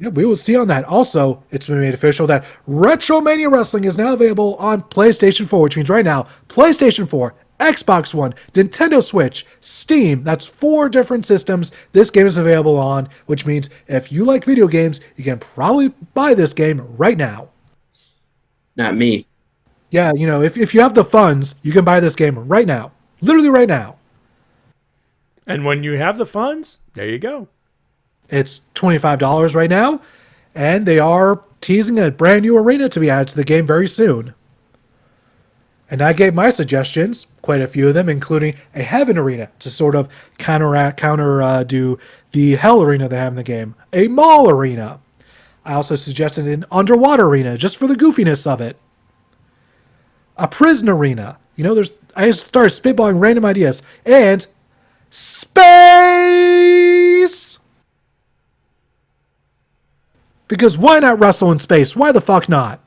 Speaker 6: Yeah, we will see on that. Also, it's been made official that Retromania Wrestling is now available on PlayStation 4, which means right now, PlayStation 4, Xbox One, Nintendo Switch, Steam. That's 4 different systems this game is available on, which means if you like video games, you can probably buy this game right now.
Speaker 7: Not me.
Speaker 6: Yeah, if you have the funds, you can buy this game right now. Literally right now.
Speaker 1: And when you have the funds, there you go.
Speaker 6: It's $25 right now, and they are teasing a brand new arena to be added to the game very soon. And I gave my suggestions, quite a few of them, including a Heaven Arena to sort of do the Hell Arena they have in the game, a Mall Arena. I also suggested an Underwater Arena just for the goofiness of it. A Prison Arena. I just started spitballing random ideas. And space! Because why not wrestle in space? Why the fuck not?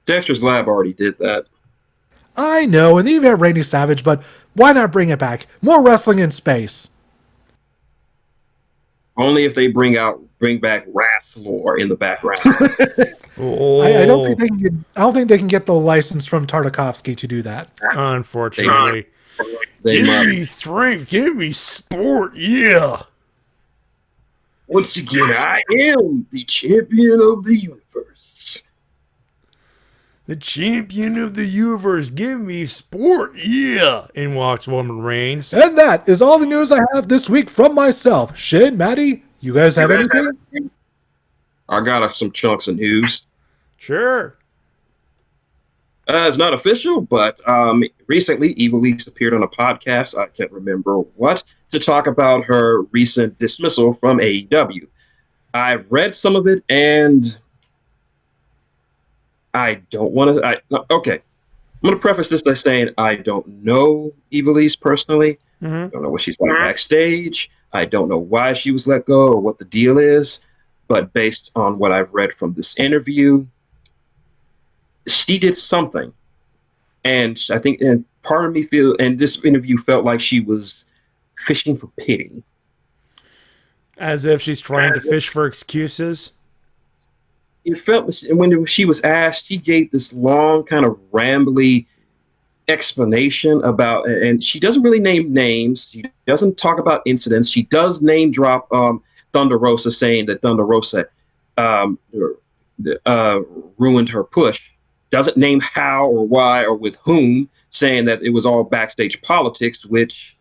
Speaker 7: Dexter's Lab already did that.
Speaker 6: I know, and they even had Randy Savage, but why not bring it back? More wrestling in space.
Speaker 7: Only if they bring back Wrestlor in the background.
Speaker 6: I don't think they can get the license from Tartakovsky to do that.
Speaker 1: Unfortunately. Give me strength, give me sport, yeah.
Speaker 7: Once again, I am the champion of the universe.
Speaker 1: The champion of the universe, give me sport, yeah. In walks Roman Reigns.
Speaker 6: And that is all the news I have this week from myself. Shin, Matty, you guys have anything?
Speaker 7: I got some chunks of news.
Speaker 1: Sure.
Speaker 7: It's not official, but recently Evilise appeared on a podcast, I can't remember what, to talk about her recent dismissal from AEW. I've read some of it, and I don't want to... Okay. I'm going to preface this by saying I don't know Evilise personally.
Speaker 1: Mm-hmm.
Speaker 7: I don't know what she's like backstage. I don't know why she was let go or what the deal is. But based on what I've read from this interview, she did something. And I think, and part of me this interview felt like she was fishing for pity.
Speaker 1: As if she's trying to fish for excuses.
Speaker 7: It felt, when she was asked, she gave this long kind of rambly explanation about, and she doesn't really name names. She doesn't talk about incidents. She does name drop Thunder Rosa, saying that Thunder Rosa ruined her push. Doesn't name how or why or with whom, saying that it was all backstage politics, which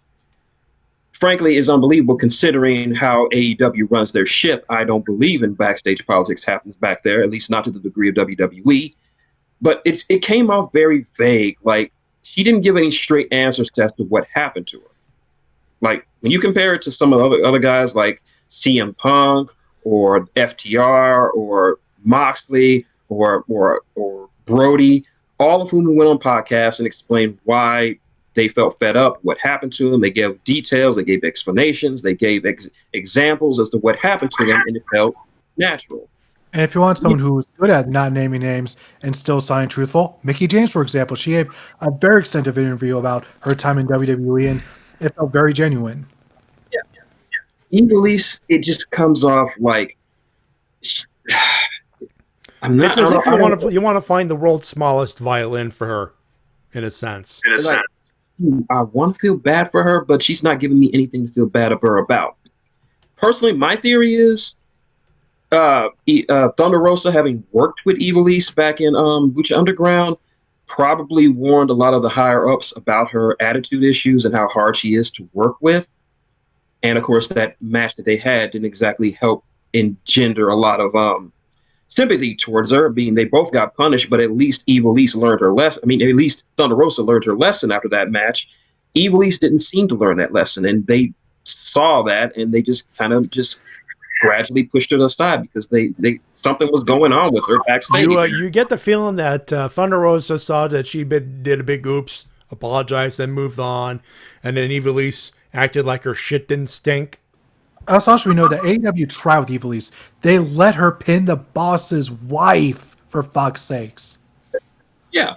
Speaker 7: frankly is unbelievable considering how AEW runs their ship. I don't believe in backstage politics happens back there, at least not to the degree of WWE. But it came off very vague, like she didn't give any straight answers as to what happened to her. Like when you compare it to some of the other guys like CM Punk or FTR or Moxley or Brody, all of whom went on podcasts and explained why they felt fed up, what happened to them. They gave details, they gave explanations, they gave examples as to what happened to them, and it felt natural.
Speaker 6: And if you want someone who's good at not naming names and still sounding truthful, Mickie James, for example, she gave a very extensive interview about her time in WWE, and it felt very genuine.
Speaker 7: Ivelisse, it just comes off like I'm not.
Speaker 1: It's as if you want to find the world's smallest violin for her, in a sense.
Speaker 7: I want to feel bad for her, but she's not giving me anything to feel bad of her about. Personally, my theory is Thunder Rosa, having worked with Ivelisse back in Lucha Underground, probably warned a lot of the higher ups about her attitude issues and how hard she is to work with. And of course, that match that they had didn't exactly help engender a lot of sympathy towards her, being they both got punished, but at least Ivelisse learned her lesson. I mean, at least Thunder Rosa learned her lesson after that match. Ivelisse didn't seem to learn that lesson, and they saw that, and they just kind of just gradually pushed her aside because they something was going on with her backstage.
Speaker 1: You get the feeling that Thunder Rosa saw that she did a big oops, apologized, and moved on, and then Ivelisse acted like her shit didn't stink.
Speaker 6: Also, we know that AEW tried with Ivelisse. They let her pin the boss's wife, for fuck's sakes.
Speaker 7: Yeah.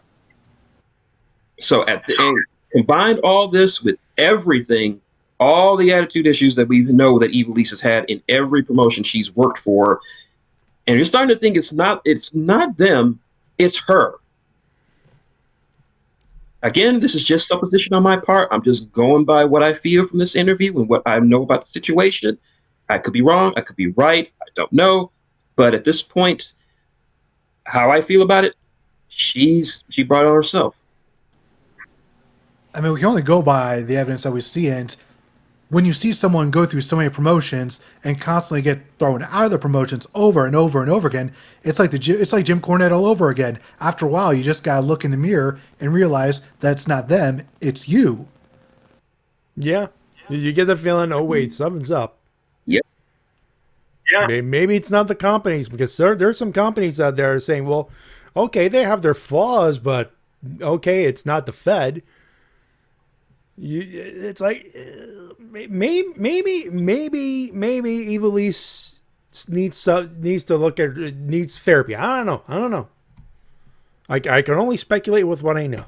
Speaker 7: So at the end, combined all this with everything, all the attitude issues that we know that Ivelisse has had in every promotion she's worked for, and you're starting to think it's not them, it's her. Again, this is just supposition on my part. I'm just going by what I feel from this interview and what I know about the situation. I could be wrong. I could be right. I don't know. But at this point, how I feel about it, she brought it on herself.
Speaker 6: I mean, we can only go by the evidence that we see, and when you see someone go through so many promotions and constantly get thrown out of the promotions over and over and over again, it's like Jim Cornette all over again. After a while, you just gotta look in the mirror and realize that it's not them, it's you.
Speaker 1: Yeah, you get the feeling. Oh wait, something's up.
Speaker 7: Yep.
Speaker 1: Yeah. Maybe it's not the companies, because there's some companies out there saying, well, okay, they have their flaws, but okay, it's not the Fed. It's like maybe Ivelisse needs therapy. I don't know. I can only speculate with what I know.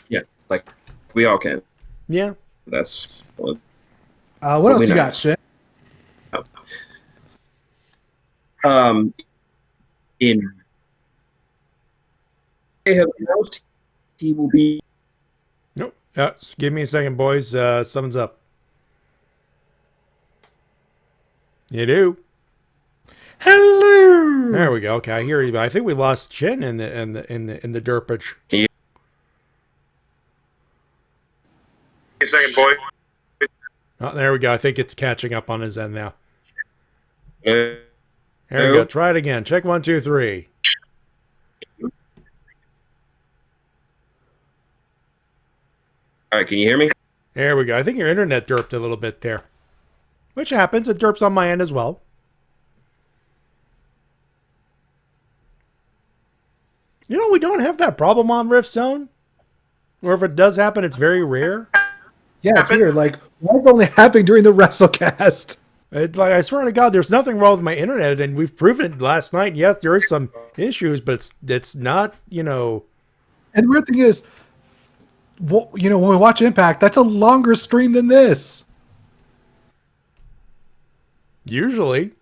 Speaker 7: Yeah, like we all can.
Speaker 1: Yeah,
Speaker 7: that's
Speaker 6: what else you got, Shin?
Speaker 7: In they have announced he will be.
Speaker 1: Nope. Just give me a second, boys. Something's up. You do.
Speaker 6: Hello.
Speaker 1: There we go. Okay, I hear you. But I think we lost Chin in the derpage.
Speaker 7: Yeah.
Speaker 15: A second, boy.
Speaker 1: Oh, there we go. I think it's catching up on his end now.
Speaker 7: There
Speaker 1: we go. Try it again. Check 1, 2, 3.
Speaker 7: All right, can you hear me?
Speaker 1: There we go. I think your internet derped a little bit there. Which happens. It derps on my end as well. You know, we don't have that problem on Rift Zone. Or if it does happen, it's very rare.
Speaker 6: Yeah, it's weird. Like, why is it only happening during the Wrestle-Cast?
Speaker 1: Like, I swear to God, there's nothing wrong with my internet, and we've proven it last night. Yes, there is some issues, but it's not, you know.
Speaker 6: And the weird thing is, well, you know, when we watch Impact, that's a longer stream than this.
Speaker 1: Usually.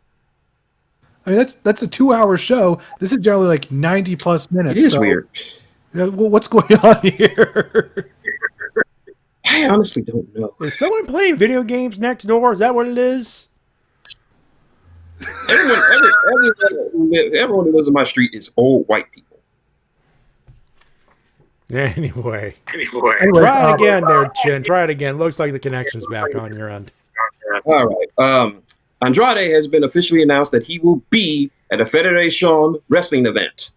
Speaker 6: I mean, that's a 2-hour show. This is generally like 90 plus minutes.
Speaker 7: It is weird.
Speaker 6: You know, what's going on here?
Speaker 7: I honestly don't know.
Speaker 1: Is someone playing video games next door? Is that what it is?
Speaker 7: Everyone who lives on my street is old white people.
Speaker 1: Anyway, try it again there, Chin. Try it again. Looks like the connection's back on your end.
Speaker 7: All right. Andrade has been officially announced that he will be at a Federation wrestling event.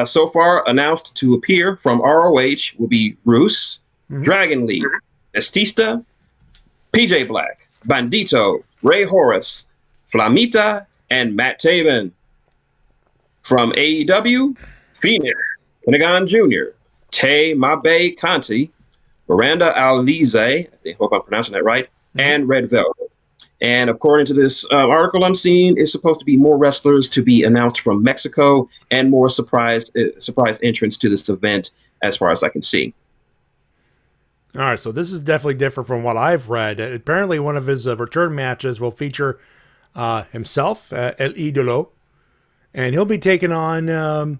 Speaker 7: So far announced to appear from ROH will be Roos, Dragon Lee, Estista, PJ Black, Bandito, Ray Horace, Flamita, and Matt Taven. From AEW, Phoenix, Pentagon Jr., Tay Mabe Conti, Miranda Alize, I hope I'm pronouncing that right, and Red Velvet. And according to this article I'm seeing, it's supposed to be more wrestlers to be announced from Mexico and more surprise entrance to this event, as far as I can see.
Speaker 1: All right, so this is definitely different from what I've read. Apparently, one of his return matches will feature himself, El Idolo, and he'll be taking on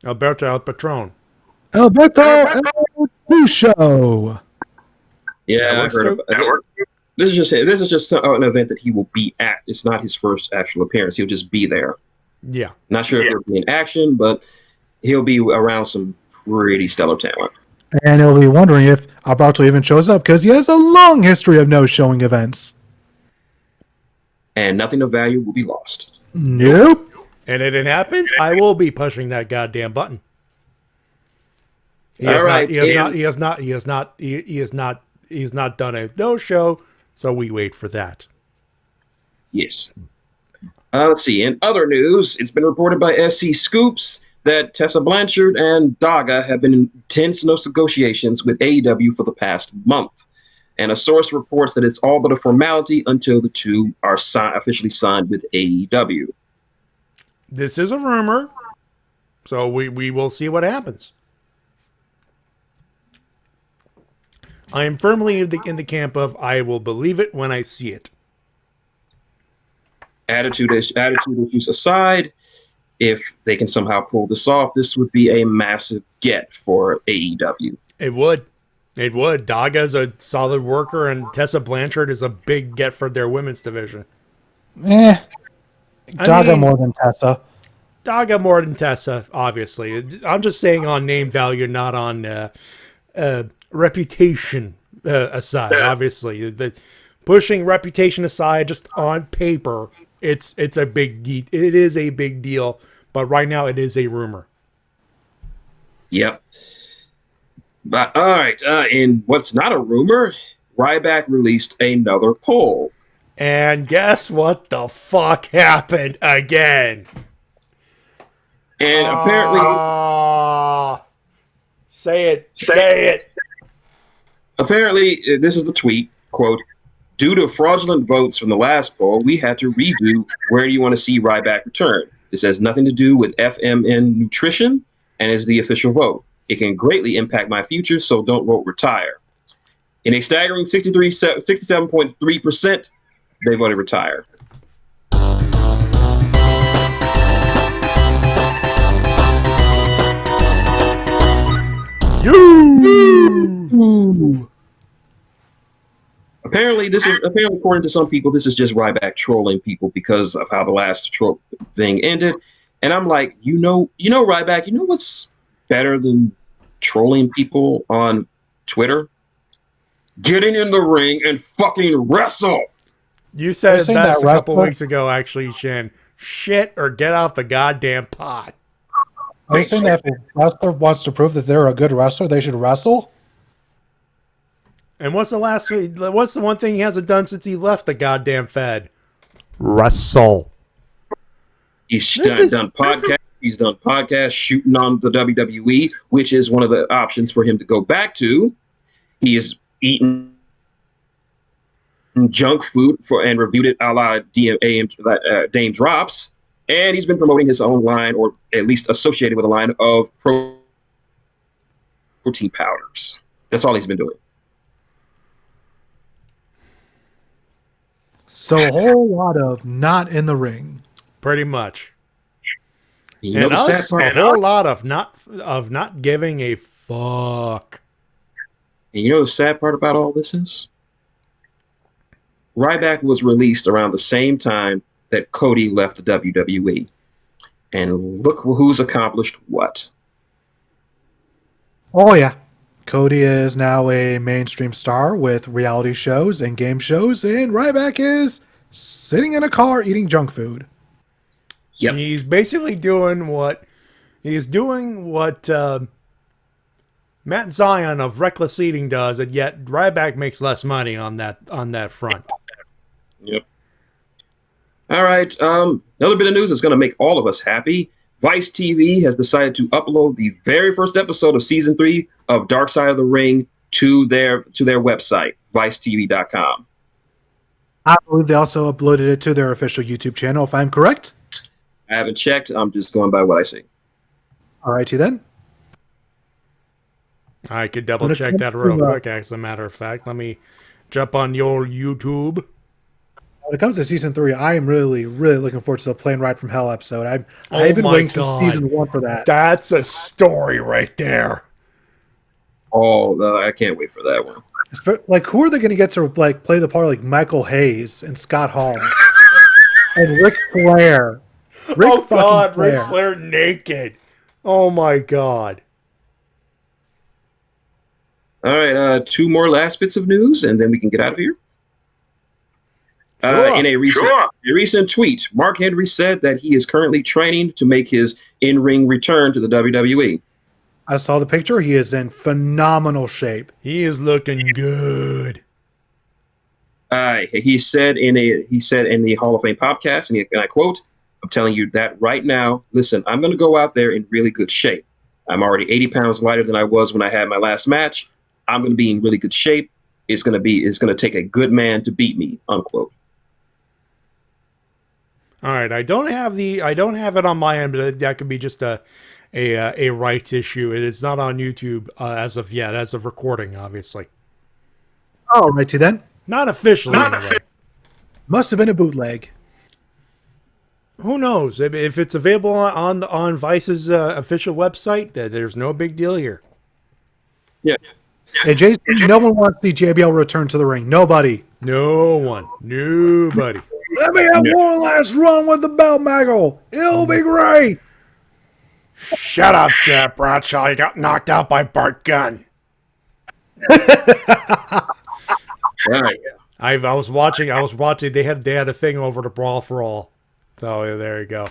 Speaker 1: Alberto El Patron.
Speaker 6: Alberto El Bucho.
Speaker 7: Yeah, I heard about that. This is just an event that he will be at. It's not his first actual appearance. He'll just be there.
Speaker 1: Yeah.
Speaker 7: Not sure if he'll be in action, but he'll be around some pretty stellar talent.
Speaker 6: And he'll be wondering if Alberto even shows up because he has a long history of no-showing events.
Speaker 7: And nothing of value will be lost.
Speaker 6: Nope.
Speaker 1: And if it happens, I will be pushing that goddamn button. He has not done a no-show, so we wait for that.
Speaker 7: Yes. Let's see. In other news, it's been reported by SC Scoops that Tessa Blanchard and Daga have been in intense negotiations with AEW for the past month. And a source reports that it's all but a formality until the two are officially signed with AEW.
Speaker 1: This is a rumor, so we will see what happens. I am firmly in the camp of I will believe it when I see it.
Speaker 7: Attitude issues aside, if they can somehow pull this off, this would be a massive get for AEW.
Speaker 1: It would. Daga's a solid worker, and Tessa Blanchard is a big get for their women's division.
Speaker 6: Daga more than Tessa.
Speaker 1: Daga more than Tessa, obviously. I'm just saying on name value, not on reputation aside. Obviously, pushing reputation aside, just on paper, it's a big deal. It is a big deal, but right now it is a rumor.
Speaker 7: Yep. But all right, in what's not a rumor, Ryback released another poll.
Speaker 1: And guess what the fuck happened again?
Speaker 7: And apparently...
Speaker 1: Say it.
Speaker 7: Apparently, this is the tweet, quote, "Due to fraudulent votes from the last poll, we had to redo where do you want to see Ryback return. This has nothing to do with FMN nutrition and is the official vote. It can greatly impact my future, so don't vote retire." In a staggering 67.3%, they voted retire. Apparently, according to some people, this is just Ryback trolling people because of how the last troll thing ended. And I'm like, Ryback, you know what's better than trolling people on Twitter? Getting in the ring and fucking wrestle.
Speaker 1: You said it best a couple weeks ago, actually, Shin. Shit or get off the goddamn pot.
Speaker 6: Are you saying that if a wrestler wants to prove that they're a good wrestler, they should wrestle?
Speaker 1: And what's the one thing he hasn't done since he left the goddamn Fed? Wrestle.
Speaker 7: He's done podcasts. He's done podcasts shooting on the WWE, which is one of the options for him to go back to. He is eaten junk food and reviewed it a la Dame Drops. And he's been promoting his own line, or at least associated with a line of protein powders. That's all he's been doing.
Speaker 6: So a whole lot of not in the ring.
Speaker 1: Pretty much.
Speaker 7: You know,
Speaker 1: and us, a whole lot of not giving a fuck.
Speaker 7: And you know the sad part about all this is? Ryback was released around the same time that Cody left the WWE. And look who's accomplished what.
Speaker 6: Oh, yeah. Cody is now a mainstream star with reality shows and game shows, and Ryback is sitting in a car eating junk food.
Speaker 7: Yep.
Speaker 1: He's basically doing what He's doing what Matt Zion of Reckless Eating does, and yet Ryback makes less money on that front.
Speaker 7: Yep. All right. Another bit of news that's going to make all of us happy. Vice TV has decided to upload the very first episode of season 3 of Dark Side of the Ring to their website, vicetv.com.
Speaker 6: I believe they also uploaded it to their official YouTube channel, if I'm correct.
Speaker 7: I haven't checked. I'm just going by what I see.
Speaker 6: All righty then.
Speaker 1: I could double check that real quick, as a matter of fact. Let me jump on your YouTube.
Speaker 6: When it comes to season 3, I am really, really looking forward to the Plane Ride from Hell episode. I've been waiting since season 1 for that.
Speaker 1: That's a story right there.
Speaker 7: Oh, I can't wait for that one.
Speaker 6: Like, who are they going to get to like play the part of like Michael Hayes and Scott Hall and Ric Flair?
Speaker 1: Ric Flair naked. Oh my God.
Speaker 7: All right, 2 more last bits of news, and then we can get out of here. In a recent tweet, Mark Henry said that he is currently training to make his in-ring return to the WWE.
Speaker 6: I saw the picture. He is in phenomenal shape.
Speaker 1: He is looking good.
Speaker 7: He said in the Hall of Fame podcast, and I quote, "I'm telling you that right now. Listen, I'm going to go out there in really good shape. I'm already 80 pounds lighter than I was when I had my last match. I'm going to be in really good shape. It's going to take a good man to beat me." Unquote.
Speaker 1: All right, I don't have it on my end, but that could be just a rights issue. It is not on YouTube as of yet, as of recording, obviously.
Speaker 6: Oh, righty then.
Speaker 1: Not officially. Anyway.
Speaker 6: Must have been a bootleg.
Speaker 1: Who knows? If it's available on Vice's official website, there's no big deal here.
Speaker 7: Yeah.
Speaker 6: Hey, Jason, no one wants to see JBL return to the ring. Nobody.
Speaker 1: No one. Nobody.
Speaker 6: Let me have one last run with the belt, Michael. It'll be great.
Speaker 1: Shut up, Jeff Bradshaw. You got knocked out by Bart Gunn. I was watching. They had a thing over to Brawl for All. So there you go.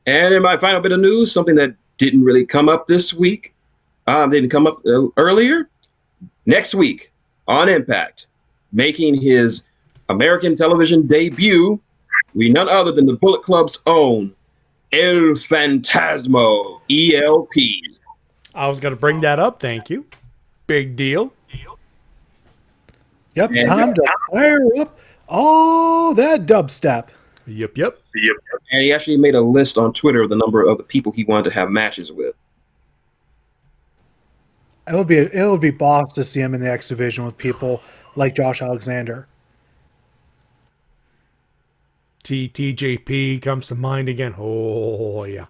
Speaker 7: And in my final bit of news, something that didn't really come up this week, didn't come up earlier. Next week on Impact, making his American television debut, we none other than the Bullet Club's own El Fantasmo, ELP.
Speaker 1: I was going to bring that up. Thank you. Big deal.
Speaker 6: Yep, time to fire up all that dubstep.
Speaker 1: Yep.
Speaker 7: And he actually made a list on Twitter of the number of the people he wanted to have matches with.
Speaker 6: It would be boss to see him in the X Division with people like Josh Alexander.
Speaker 1: TJP comes to mind again. Oh yeah.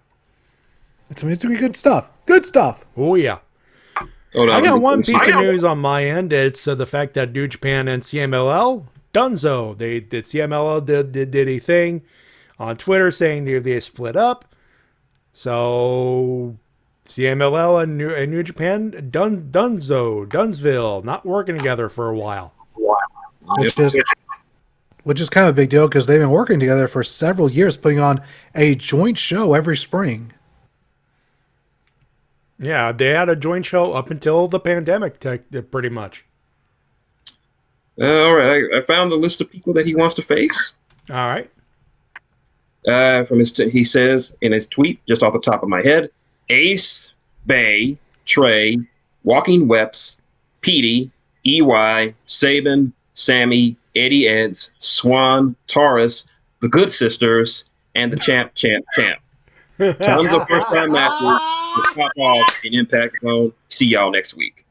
Speaker 6: It's going to be good stuff. Good stuff.
Speaker 1: Oh yeah. I got one piece of news on my end. It's the fact that New Japan and CMLL Dunzo. CMLL did a thing on Twitter saying they split up. So CMLL and New Japan Dunsville not working together for a while.
Speaker 6: Which is kind of a big deal because they've been working together for several years, putting on a joint show every spring.
Speaker 1: Yeah, they had a joint show up until the pandemic, pretty much.
Speaker 7: All right, I found the list of people that he wants to face.
Speaker 1: All right.
Speaker 7: He says in his tweet, just off the top of my head, Ace, Bay, Trey, Walking Weps, Petey, EY, Sabin, Sammy, Eddie Eds, Swan, Taurus, the Good Sisters, and the Champ. Tons of first-time matches will pop off in Impact Zone. See y'all next week.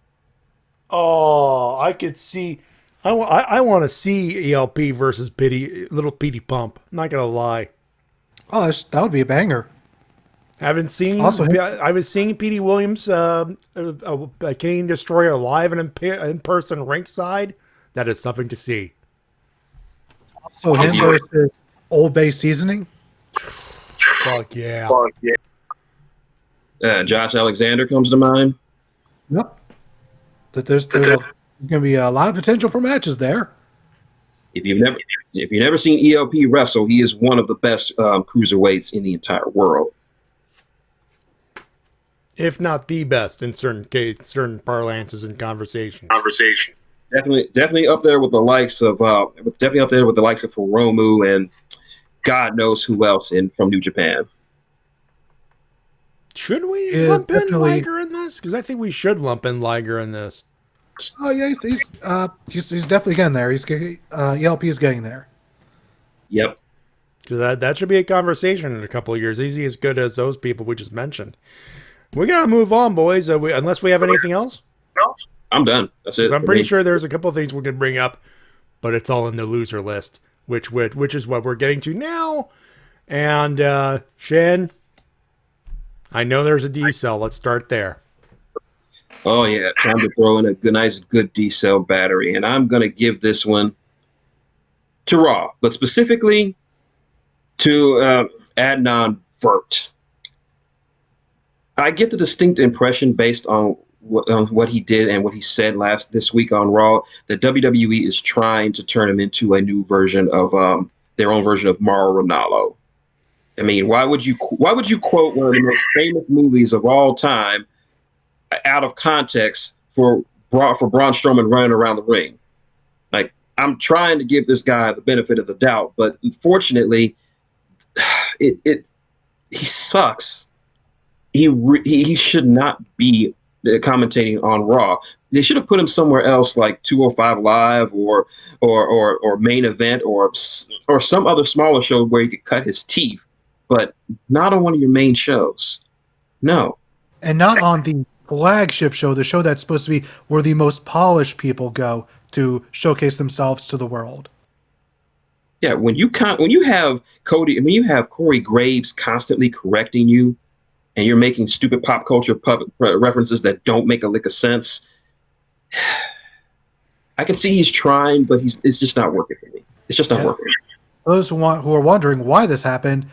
Speaker 1: Oh, I could see. I want to see ELP versus Little Petey Pump. I'm not gonna lie.
Speaker 6: Oh, that would be a banger.
Speaker 1: I was seeing Petey Williams, a Canadian Destroyer, live and in person ringside. That is something to see.
Speaker 6: So him versus Old Bay Seasoning.
Speaker 1: Fuck yeah.
Speaker 7: Josh Alexander comes to mind.
Speaker 6: Yep. There's going to be a lot of potential for matches there.
Speaker 7: If you've never seen ELP wrestle, he is one of the best cruiserweights in the entire world.
Speaker 1: if not the best in certain parlances and conversations.
Speaker 7: Definitely up there with the likes of Hiromu and God knows who else from New Japan.
Speaker 1: Should we
Speaker 6: Yeah,
Speaker 1: lump in
Speaker 6: definitely.
Speaker 1: Liger in this? Because I think we should lump in Liger in this.
Speaker 6: Oh yeah, he's definitely getting there. ELP is getting there.
Speaker 7: Yep.
Speaker 1: Because that should be a conversation in a couple of years. Easy as good as those people we just mentioned. We gotta move on, boys. Unless we have anything else.
Speaker 7: I'm done. That's it.
Speaker 1: I'm pretty sure there's a couple of things we could bring up, but it's all in the loser list, which is what we're getting to now. And Shin, I know there's a D cell. Let's start there.
Speaker 7: Oh yeah, time to throw in a good D cell battery, and I'm gonna give this one to Raw, but specifically to Adnan Vert. I get the distinct impression based on what he did and what he said this week on Raw that WWE is trying to turn him into a new version of their own version of Mauro Ranallo. I mean, why would you quote one of the most famous movies of all time out of context for Braun Strowman running around the ring? Like, I'm trying to give this guy the benefit of the doubt, but unfortunately, he sucks. He should not be commentating on Raw. They should have put him somewhere else, like 205 Live or Main Event or some other smaller show where he could cut his teeth, but not on one of your main shows. No,
Speaker 6: and not on the flagship show, the show that's supposed to be where the most polished people go to showcase themselves to the world.
Speaker 7: Yeah, when you have Corey Graves constantly correcting you, and you're making stupid pop culture references that don't make a lick of sense, I can see he's trying, but it's just not working for me. It's just not working.
Speaker 6: Those who are wondering why this happened,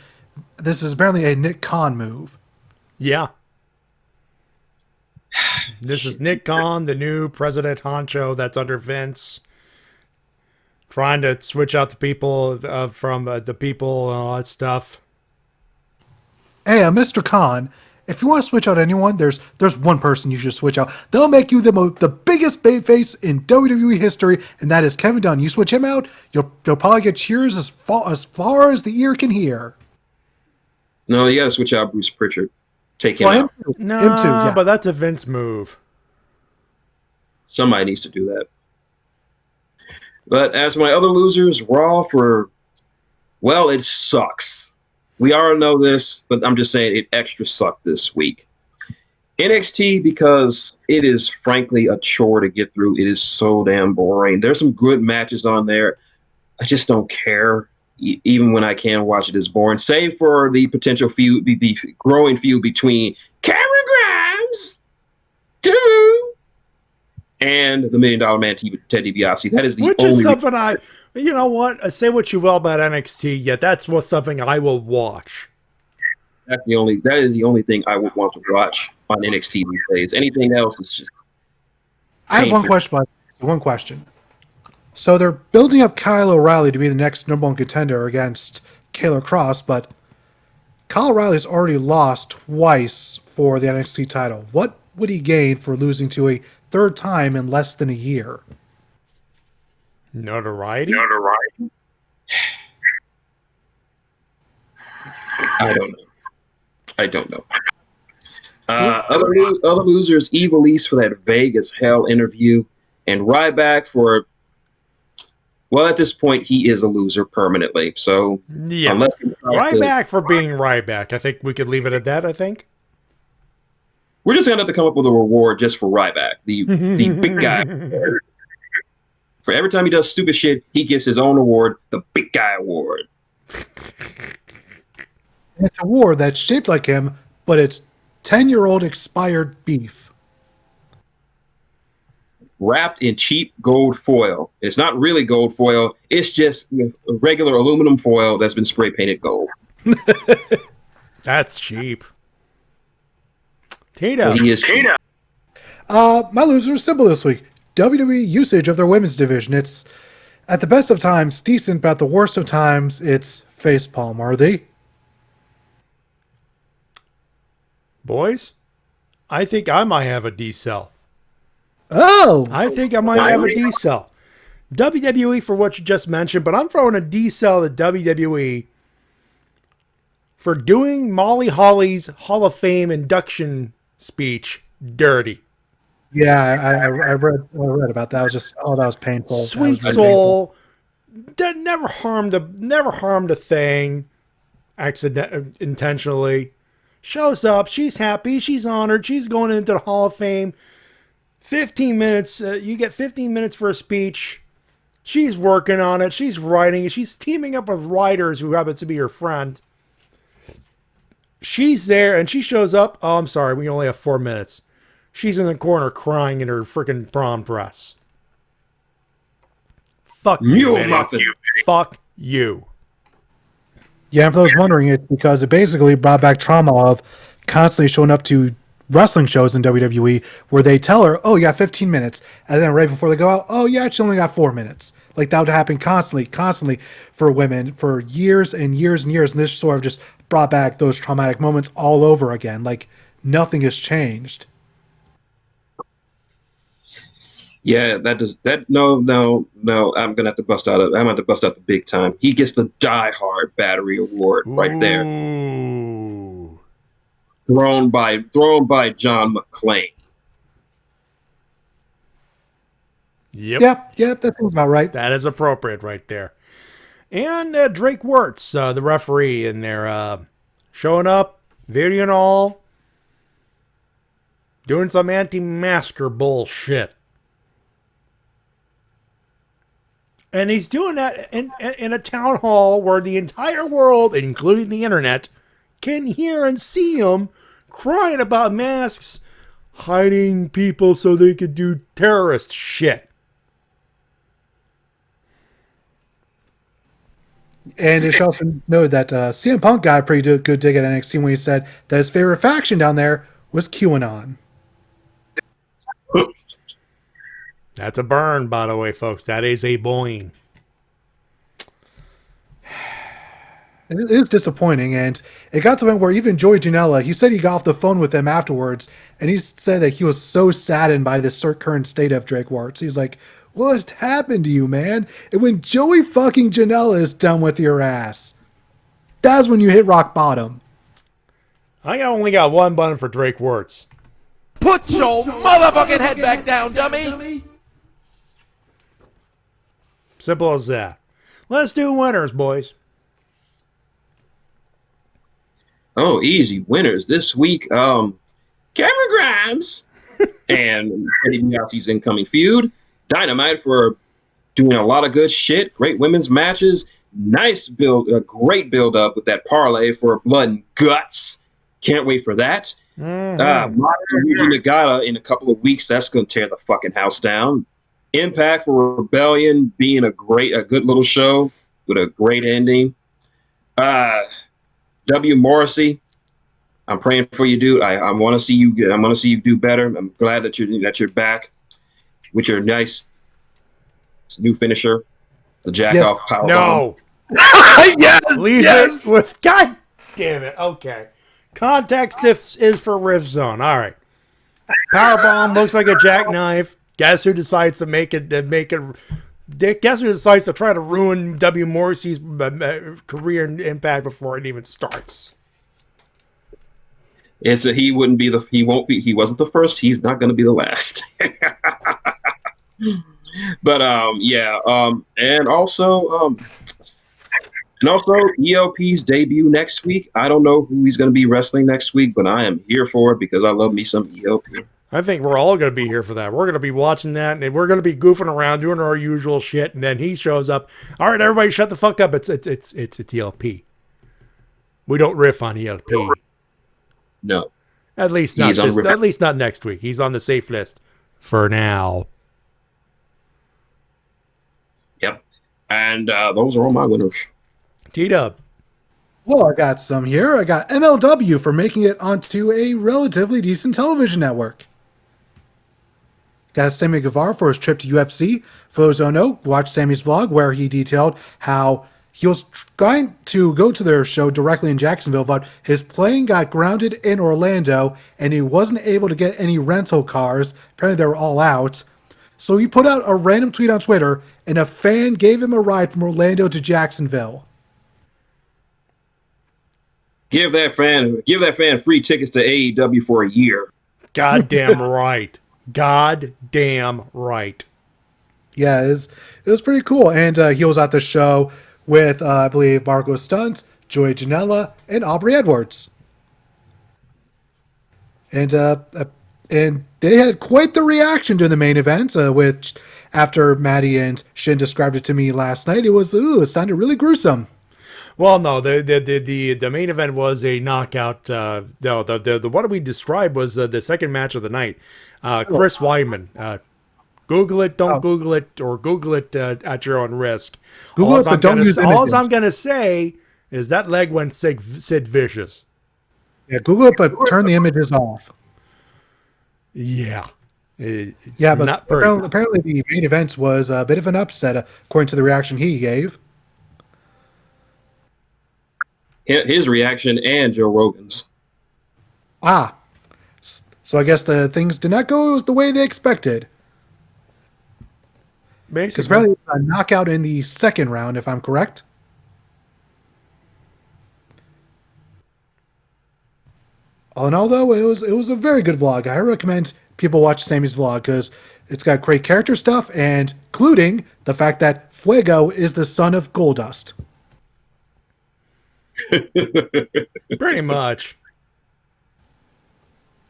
Speaker 6: this is apparently a Nick Khan move.
Speaker 1: Yeah. This is Nick Khan, the new president honcho that's under Vince, trying to switch out the people from the people and all that stuff.
Speaker 6: Hey, Mr. Khan, if you want to switch out anyone, there's one person you should switch out. They'll make you the biggest babyface in WWE history, and that is Kevin Dunn. You switch him out, you'll probably get cheers as far as the ear can hear.
Speaker 7: No, you got to switch out Bruce Pritchard. Take him out.
Speaker 1: Him too, yeah. But that's a Vince move.
Speaker 7: Somebody needs to do that. But as my other losers, Raw it sucks. We already know this, but I'm just saying it extra sucked this week. NXT, because it is frankly a chore to get through. It is so damn boring. There's some good matches on there. I just don't care. Even when I can watch it, it's boring. Save for the potential feud, the growing feud between Cameron Grimes, and the $1 Million Man Ted DiBiase. That is the
Speaker 1: Which
Speaker 7: only.
Speaker 1: is something you know what? Say what you will about NXT, yet that's something I will watch.
Speaker 7: That is the only thing I would want to watch on NXT these days. Anything else is just.
Speaker 6: I have one question. So they're building up Kyle O'Reilly to be the next number one contender against Kayla Cross, but Kyle O'Reilly's already lost twice for the NXT title. What would he gain for losing to a third time in less than a year?
Speaker 1: Notoriety?
Speaker 7: I don't know. Other losers, Evil East for that vague as hell interview, and Ryback for, well, at this point, he is a loser permanently. So,
Speaker 1: yeah. Ryback for being Ryback. I think we could leave it at that, I think.
Speaker 7: We're just going to have to come up with a reward just for Ryback, the big guy. For every time he does stupid shit, he gets his own award, the Big Guy Award.
Speaker 6: It's a award that's shaped like him, but it's 10-year-old expired beef.
Speaker 7: Wrapped in cheap gold foil. It's not really gold foil. It's just regular aluminum foil that's been spray painted gold.
Speaker 1: That's cheap. Tito.
Speaker 7: He is cheap.
Speaker 6: My loser is simple this week. WWE usage of their women's division. It's, at the best of times, decent, but at the worst of times, it's facepalm worthy.
Speaker 1: Boys? I think I might have a D-cell.
Speaker 6: Oh!
Speaker 1: I think I might have a D-cell. WWE for what you just mentioned, but I'm throwing a D-cell at WWE for doing Molly Holly's Hall of Fame induction speech dirty.
Speaker 6: Yeah, I read about that. I was just, that was painful.
Speaker 1: Sweet soul, that never harmed a thing, intentionally. Shows up, she's happy, she's honored, she's going into the Hall of Fame. 15 minutes, you get 15 minutes for a speech. She's working on it, she's writing it, she's teaming up with writers who happen to be her friend. She's there and she shows up. Oh, I'm sorry, we only have 4 minutes. She's in the corner crying in her freaking prom dress. Fuck you, Matty. Fuck you.
Speaker 6: Yeah, and for those wondering, it's because it basically brought back trauma of constantly showing up to wrestling shows in WWE where they tell her, oh, you got 15 minutes. And then right before they go out, oh, yeah, she only got 4 minutes. Like that would happen constantly for women for years and years and years. And this sort of just brought back those traumatic moments all over again. Like nothing has changed.
Speaker 7: Yeah, no. I'm gonna have to bust out. I'm gonna have to bust out the big time. He gets the Die Hard Battery Award right there.
Speaker 1: Ooh.
Speaker 7: Thrown by John McClane.
Speaker 1: Yep,
Speaker 6: that seems about right.
Speaker 1: That is appropriate right there. And Drake Wirtz, the referee, in there, showing up, video and all, doing some anti-masker bullshit. And he's doing that in a town hall where the entire world, including the internet, can hear and see him crying about masks hiding people so they could do terrorist shit.
Speaker 6: And it should also noted that CM Punk got a pretty good dig at NXT when he said that his favorite faction down there was QAnon.
Speaker 1: That's a burn, by the way, folks. That is a boing.
Speaker 6: It is disappointing, and it got to the point where even Joey Janela, he said he got off the phone with him afterwards, and he said that he was so saddened by this current state of Drake Wirtz. He's like, what happened to you, man? And when Joey fucking Janela is done with your ass, that's when you hit rock bottom.
Speaker 1: I only got one button for Drake Wirtz.
Speaker 16: Put your motherfucking head back down, dummy!
Speaker 1: Simple as that. Let's do winners, boys.
Speaker 7: Oh, easy winners this week. Cameron Grimes and Eddie DiBiase's incoming feud. Dynamite for doing a lot of good shit. Great women's matches. Nice build, a great build up with that parlay for Blood and Guts. Can't wait for that. Nagata in a couple of weeks. That's going to tear the fucking house down. Impact for Rebellion being a good little show with a great ending. W. Morrissey, I'm praying for you, dude. I want to see you. I want to see you do better. I'm glad that you're back with your nice new finisher, the jack off power.
Speaker 1: No.
Speaker 14: Yes.
Speaker 1: Leave it with. God damn it. Okay. Context is for Rift Zone. All right. Powerbomb looks like a jackknife. Guess who decides to make it? Guess who decides to try to ruin W. Morrissey's career and Impact before it even starts?
Speaker 7: It's he wouldn't be he wasn't the first. He's not going to be the last. But and also ELP's debut next week. I don't know who he's going to be wrestling next week, but I am here for it because I love me some ELP.
Speaker 1: I think we're all going to be here for that. We're going to be watching that, and we're going to be goofing around, doing our usual shit, and then he shows up. All right, everybody, shut the fuck up. It's ELP. We don't riff on ELP.
Speaker 7: No,
Speaker 1: at least not. At least not next week. He's on the safe list for now.
Speaker 7: Yep, and those are all my winners.
Speaker 1: T-Dub.
Speaker 6: Well, I got some here. I got MLW for making it onto a relatively decent television network. Got Sammy Guevara for his trip to UFC. For those who don't know, watch Sammy's vlog where he detailed how he was trying to go to their show directly in Jacksonville, but his plane got grounded in Orlando, and he wasn't able to get any rental cars. Apparently, they were all out. So he put out a random tweet on Twitter, and a fan gave him a ride from Orlando to Jacksonville.
Speaker 7: Give that fan free tickets to AEW for a year.
Speaker 1: Goddamn right. Goddamn right.
Speaker 6: Yeah, it was pretty cool. And he was at the show with, I believe, Margot Stunt, Joey Janela, and Aubrey Edwards. And they had quite the reaction to the main event, which, after Matty and Shin described it to me last night, it sounded really gruesome.
Speaker 1: Well, no, the main event was a knockout. No, the what we described was the second match of the night. Chris Weidman. Google it, don't Google it, or Google it at your own risk.
Speaker 6: Google it, but don't use images.
Speaker 1: All I'm going to say is that leg went Sid Vicious.
Speaker 6: Yeah, Google it, but turn the images off.
Speaker 1: Yeah.
Speaker 6: Yeah, but apparently the main event was a bit of an upset, according to the reaction he gave.
Speaker 7: His reaction and Joe Rogan's.
Speaker 6: So I guess the things did not go the way they expected. Because apparently it was a knockout in the second round, if I'm correct. All in all, though, it was a very good vlog. I recommend people watch Sammy's vlog because it's got great character stuff, and including the fact that Fuego is the son of Goldust.
Speaker 1: Pretty much.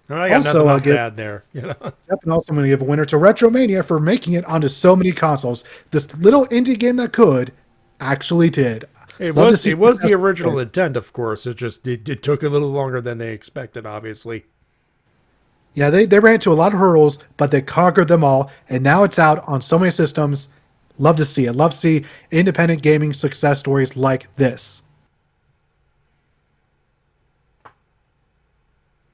Speaker 1: I got nothing else to add there. You know?
Speaker 6: Yep, and also I'm going to give a winner to Retromania for making it onto so many consoles. This little indie game that could actually did.
Speaker 1: It was the original intent, of course. It just it took a little longer than they expected, obviously.
Speaker 6: Yeah, they ran into a lot of hurdles, but they conquered them all, and now it's out on so many systems. Love to see it. Love to see independent gaming success stories like this.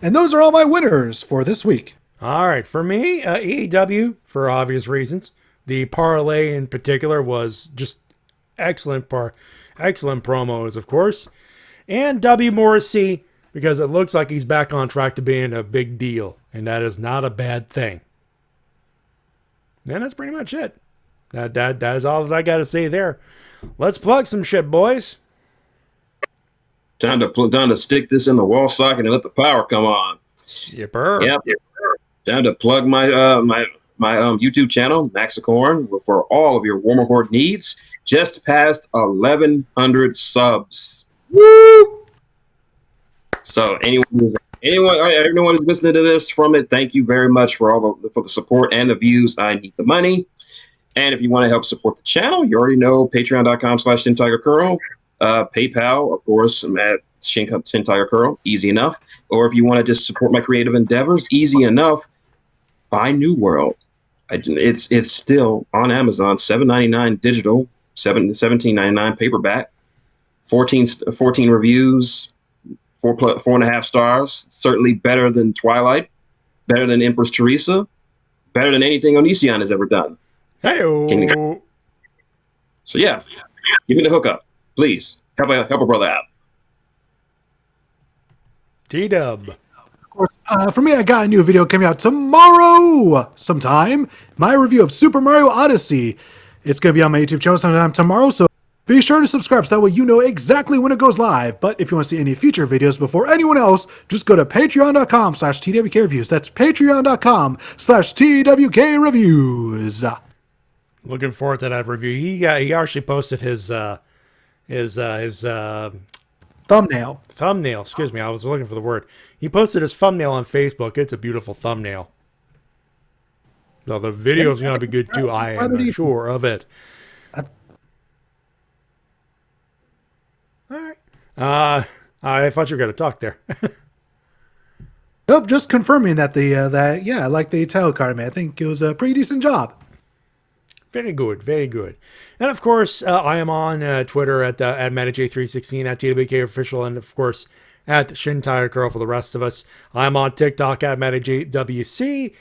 Speaker 6: And those are all my winners for this week.
Speaker 1: All right. For me, AEW, for obvious reasons. The parlay in particular was just excellent promos, of course. And W. Morrissey, because it looks like he's back on track to being a big deal. And that is not a bad thing. And that's pretty much it. That is all I got to say there. Let's plug some shit, boys.
Speaker 7: Time to stick this in the wall socket and let the power come on.
Speaker 1: Yepper.
Speaker 7: Yep. Time to plug my YouTube channel, Maxicorn, for all of your Warmer Horde needs. Just passed 1,100 subs.
Speaker 6: Woo!
Speaker 7: So everyone who's listening to this from it, thank you very much for for the support and the views. I need the money. And if you want to help support the channel, you already know patreon.com/Shintigercurl. PayPal, of course, I'm at Shintigercurl, easy enough. Or if you want to just support my creative endeavors, easy enough. Buy New World. It's still on Amazon, $7.99 digital, $17.99 paperback, 14 reviews, 4.5 stars. Certainly better than Twilight, better than Empress Teresa, better than anything Onision has ever done.
Speaker 1: Hey-o.
Speaker 7: So yeah, give me the hookup. Please, help a brother out.
Speaker 1: T-Dub.
Speaker 6: Of course, for me, I got a new video coming out tomorrow sometime. My review of Super Mario Odyssey. It's going to be on my YouTube channel sometime tomorrow, so be sure to subscribe so that way you know exactly when it goes live. But if you want to see any future videos before anyone else, just go to patreon.com/TWKReviews. That's patreon.com/TWKReviews.
Speaker 1: Looking forward to that review. He actually posted his
Speaker 6: thumbnail.
Speaker 1: Excuse me, I was looking for the word. He posted his thumbnail on Facebook. It's a beautiful thumbnail. So the video is going to be good too. I am sure of it. All right. I thought you were going to talk there.
Speaker 6: Nope, just confirming that I like the title card, man. I think it was a pretty decent job.
Speaker 1: Very good, very good. And of course, I am on Twitter at MattyJ316, at TWK Official, and of course at Shintigercurl for the rest of us. I'm on TikTok at MattyJWC.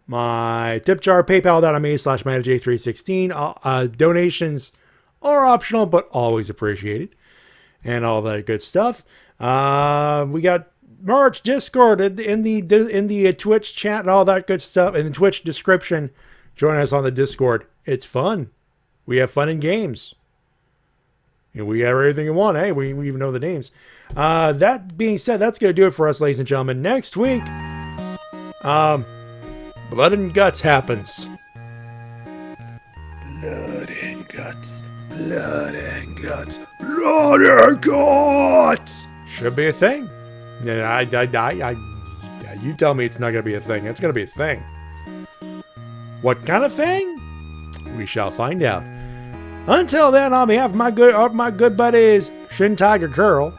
Speaker 1: My tip jar, paypal.me/MattyJ316. Donations or optional, but always appreciated, and all that good stuff. We got merch, Discord in the Twitch chat and all that good stuff, in the Twitch description. Join us on the Discord. It's fun. We have fun in games. And we have everything you want. Hey, we even know the names. That being said, that's going to do it for us, ladies and gentlemen. Next week, Blood and Guts happens.
Speaker 14: Blood and guts. Blood and guts. Blood and guts.
Speaker 1: Should be a thing. Yeah, you tell me it's not going to be a thing. It's going to be a thing. What kind of thing? We shall find out. Until then, on behalf of my good buddies, Shintigercurl.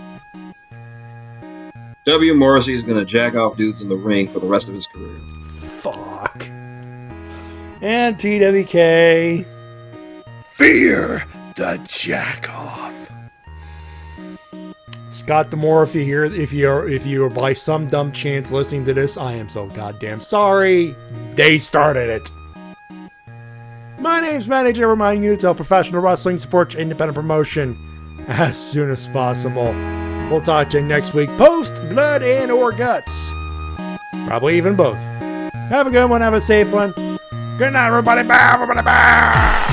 Speaker 7: W. Morrissey is going to jack off dudes in the ring for the rest of his career.
Speaker 1: Fuck. And TWK.
Speaker 14: Fear the jack off.
Speaker 1: Scott Demore, if you're by some dumb chance listening to this, I am so goddamn sorry. They started it. My name's Matty, reminding you to tell professional wrestling supports independent promotion as soon as possible. We'll talk to you next week, post Blood and or Guts. Probably even both. Have a good one, have a safe one. Good night, everybody. Bye, everybody. Bye.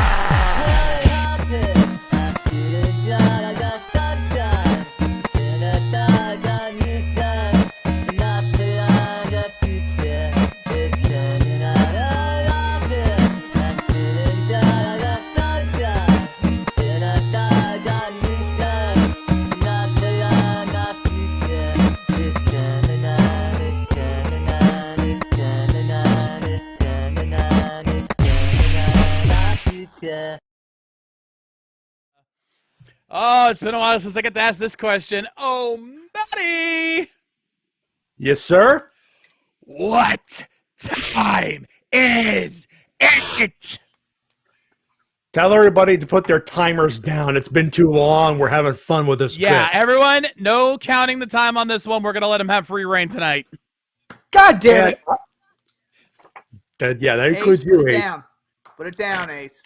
Speaker 17: Oh, it's been a while since I get to ask this question. Oh, Matty!
Speaker 1: Yes, sir?
Speaker 17: What time is it?
Speaker 1: Tell everybody to put their timers down. It's been too long. We're having fun with this.
Speaker 17: Yeah,
Speaker 1: bit.
Speaker 17: everyone, no counting the time on this one. We're going to let him have free reign tonight.
Speaker 18: God damn it.
Speaker 1: That includes you, Ace.
Speaker 18: Put it down, Ace.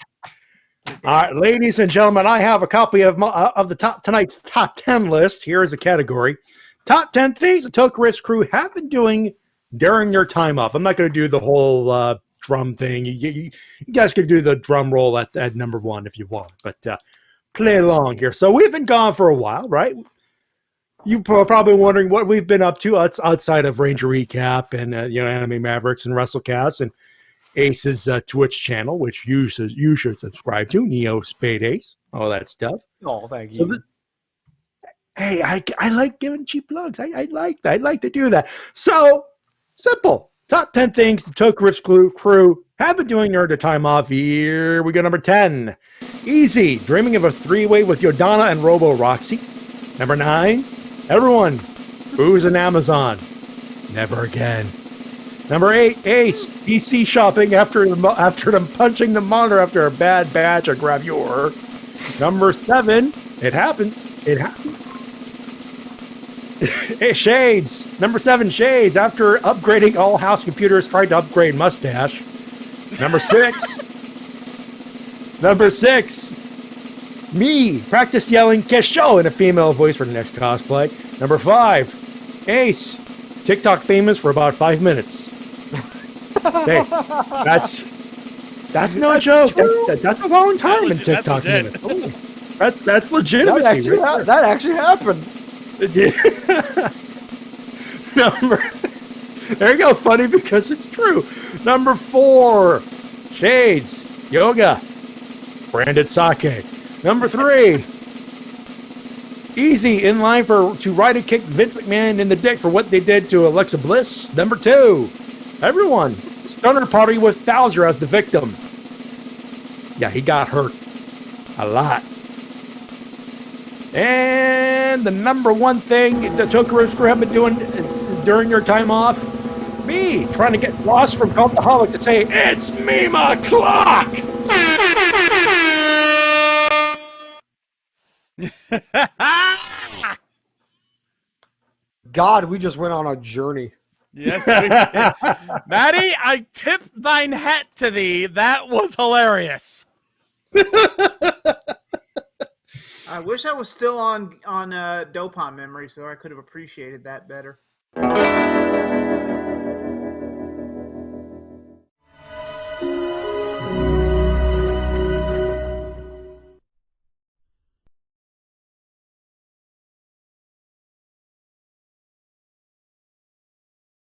Speaker 1: All right, ladies and gentlemen, I have a copy of tonight's top 10 list. Here is a category. Top 10 things the Tokarist crew have been doing during their time off. I'm not going to do the whole drum thing. You guys could do the drum roll at number one if you want, but play along here. So we've been gone for a while, right? You're probably wondering what we've been up to outside of Ranger Recap and Anime Mavericks and Wrestle-Cast and Ace's Twitch channel, which you should subscribe to, Neo Spade Ace, all that stuff.
Speaker 18: Oh, thank you.
Speaker 1: Hey, I like giving cheap plugs. I like to do that. So simple. Top 10 things the Tokarist crew have been doing during their time off. Here we go. Number 10. Easy. Dreaming of a three-way with Yodana and Robo Roxy. Number 9. Everyone. Booze and Amazon. Never again. Number 8, Ace, PC shopping after them punching the monitor after a bad batch of gravure. Number 7, it happens. Shades. Number 7, Shades, after upgrading all house computers, tried to upgrade mustache. Number 6, me, practice yelling Kesho in a female voice for the next cosplay. Number 5, Ace, TikTok famous for about 5 minutes. Hey, that's no joke. That's a long time in TikTok minutes. That's legitimacy.
Speaker 18: That actually happened.
Speaker 1: There you go. Funny because it's true. Number 4, Shades, Yoga, branded sake. Number 3, Easy, in line to ride and kick Vince McMahon in the dick for what they did to Alexa Bliss. Number 2, Everyone, Stunner Party with Thouser as the victim. Yeah, he got hurt a lot. And the number 1 thing the Tokarist crew have been doing is, during their time off, me trying to get Ross from Cultaholic to say, "It's Mima Clock!"
Speaker 18: God, we just went on a journey.
Speaker 17: Yes, we did. Matty, I tip thine hat to thee. That was hilarious.
Speaker 18: I wish I was still on Dopon memory so I could have appreciated that better.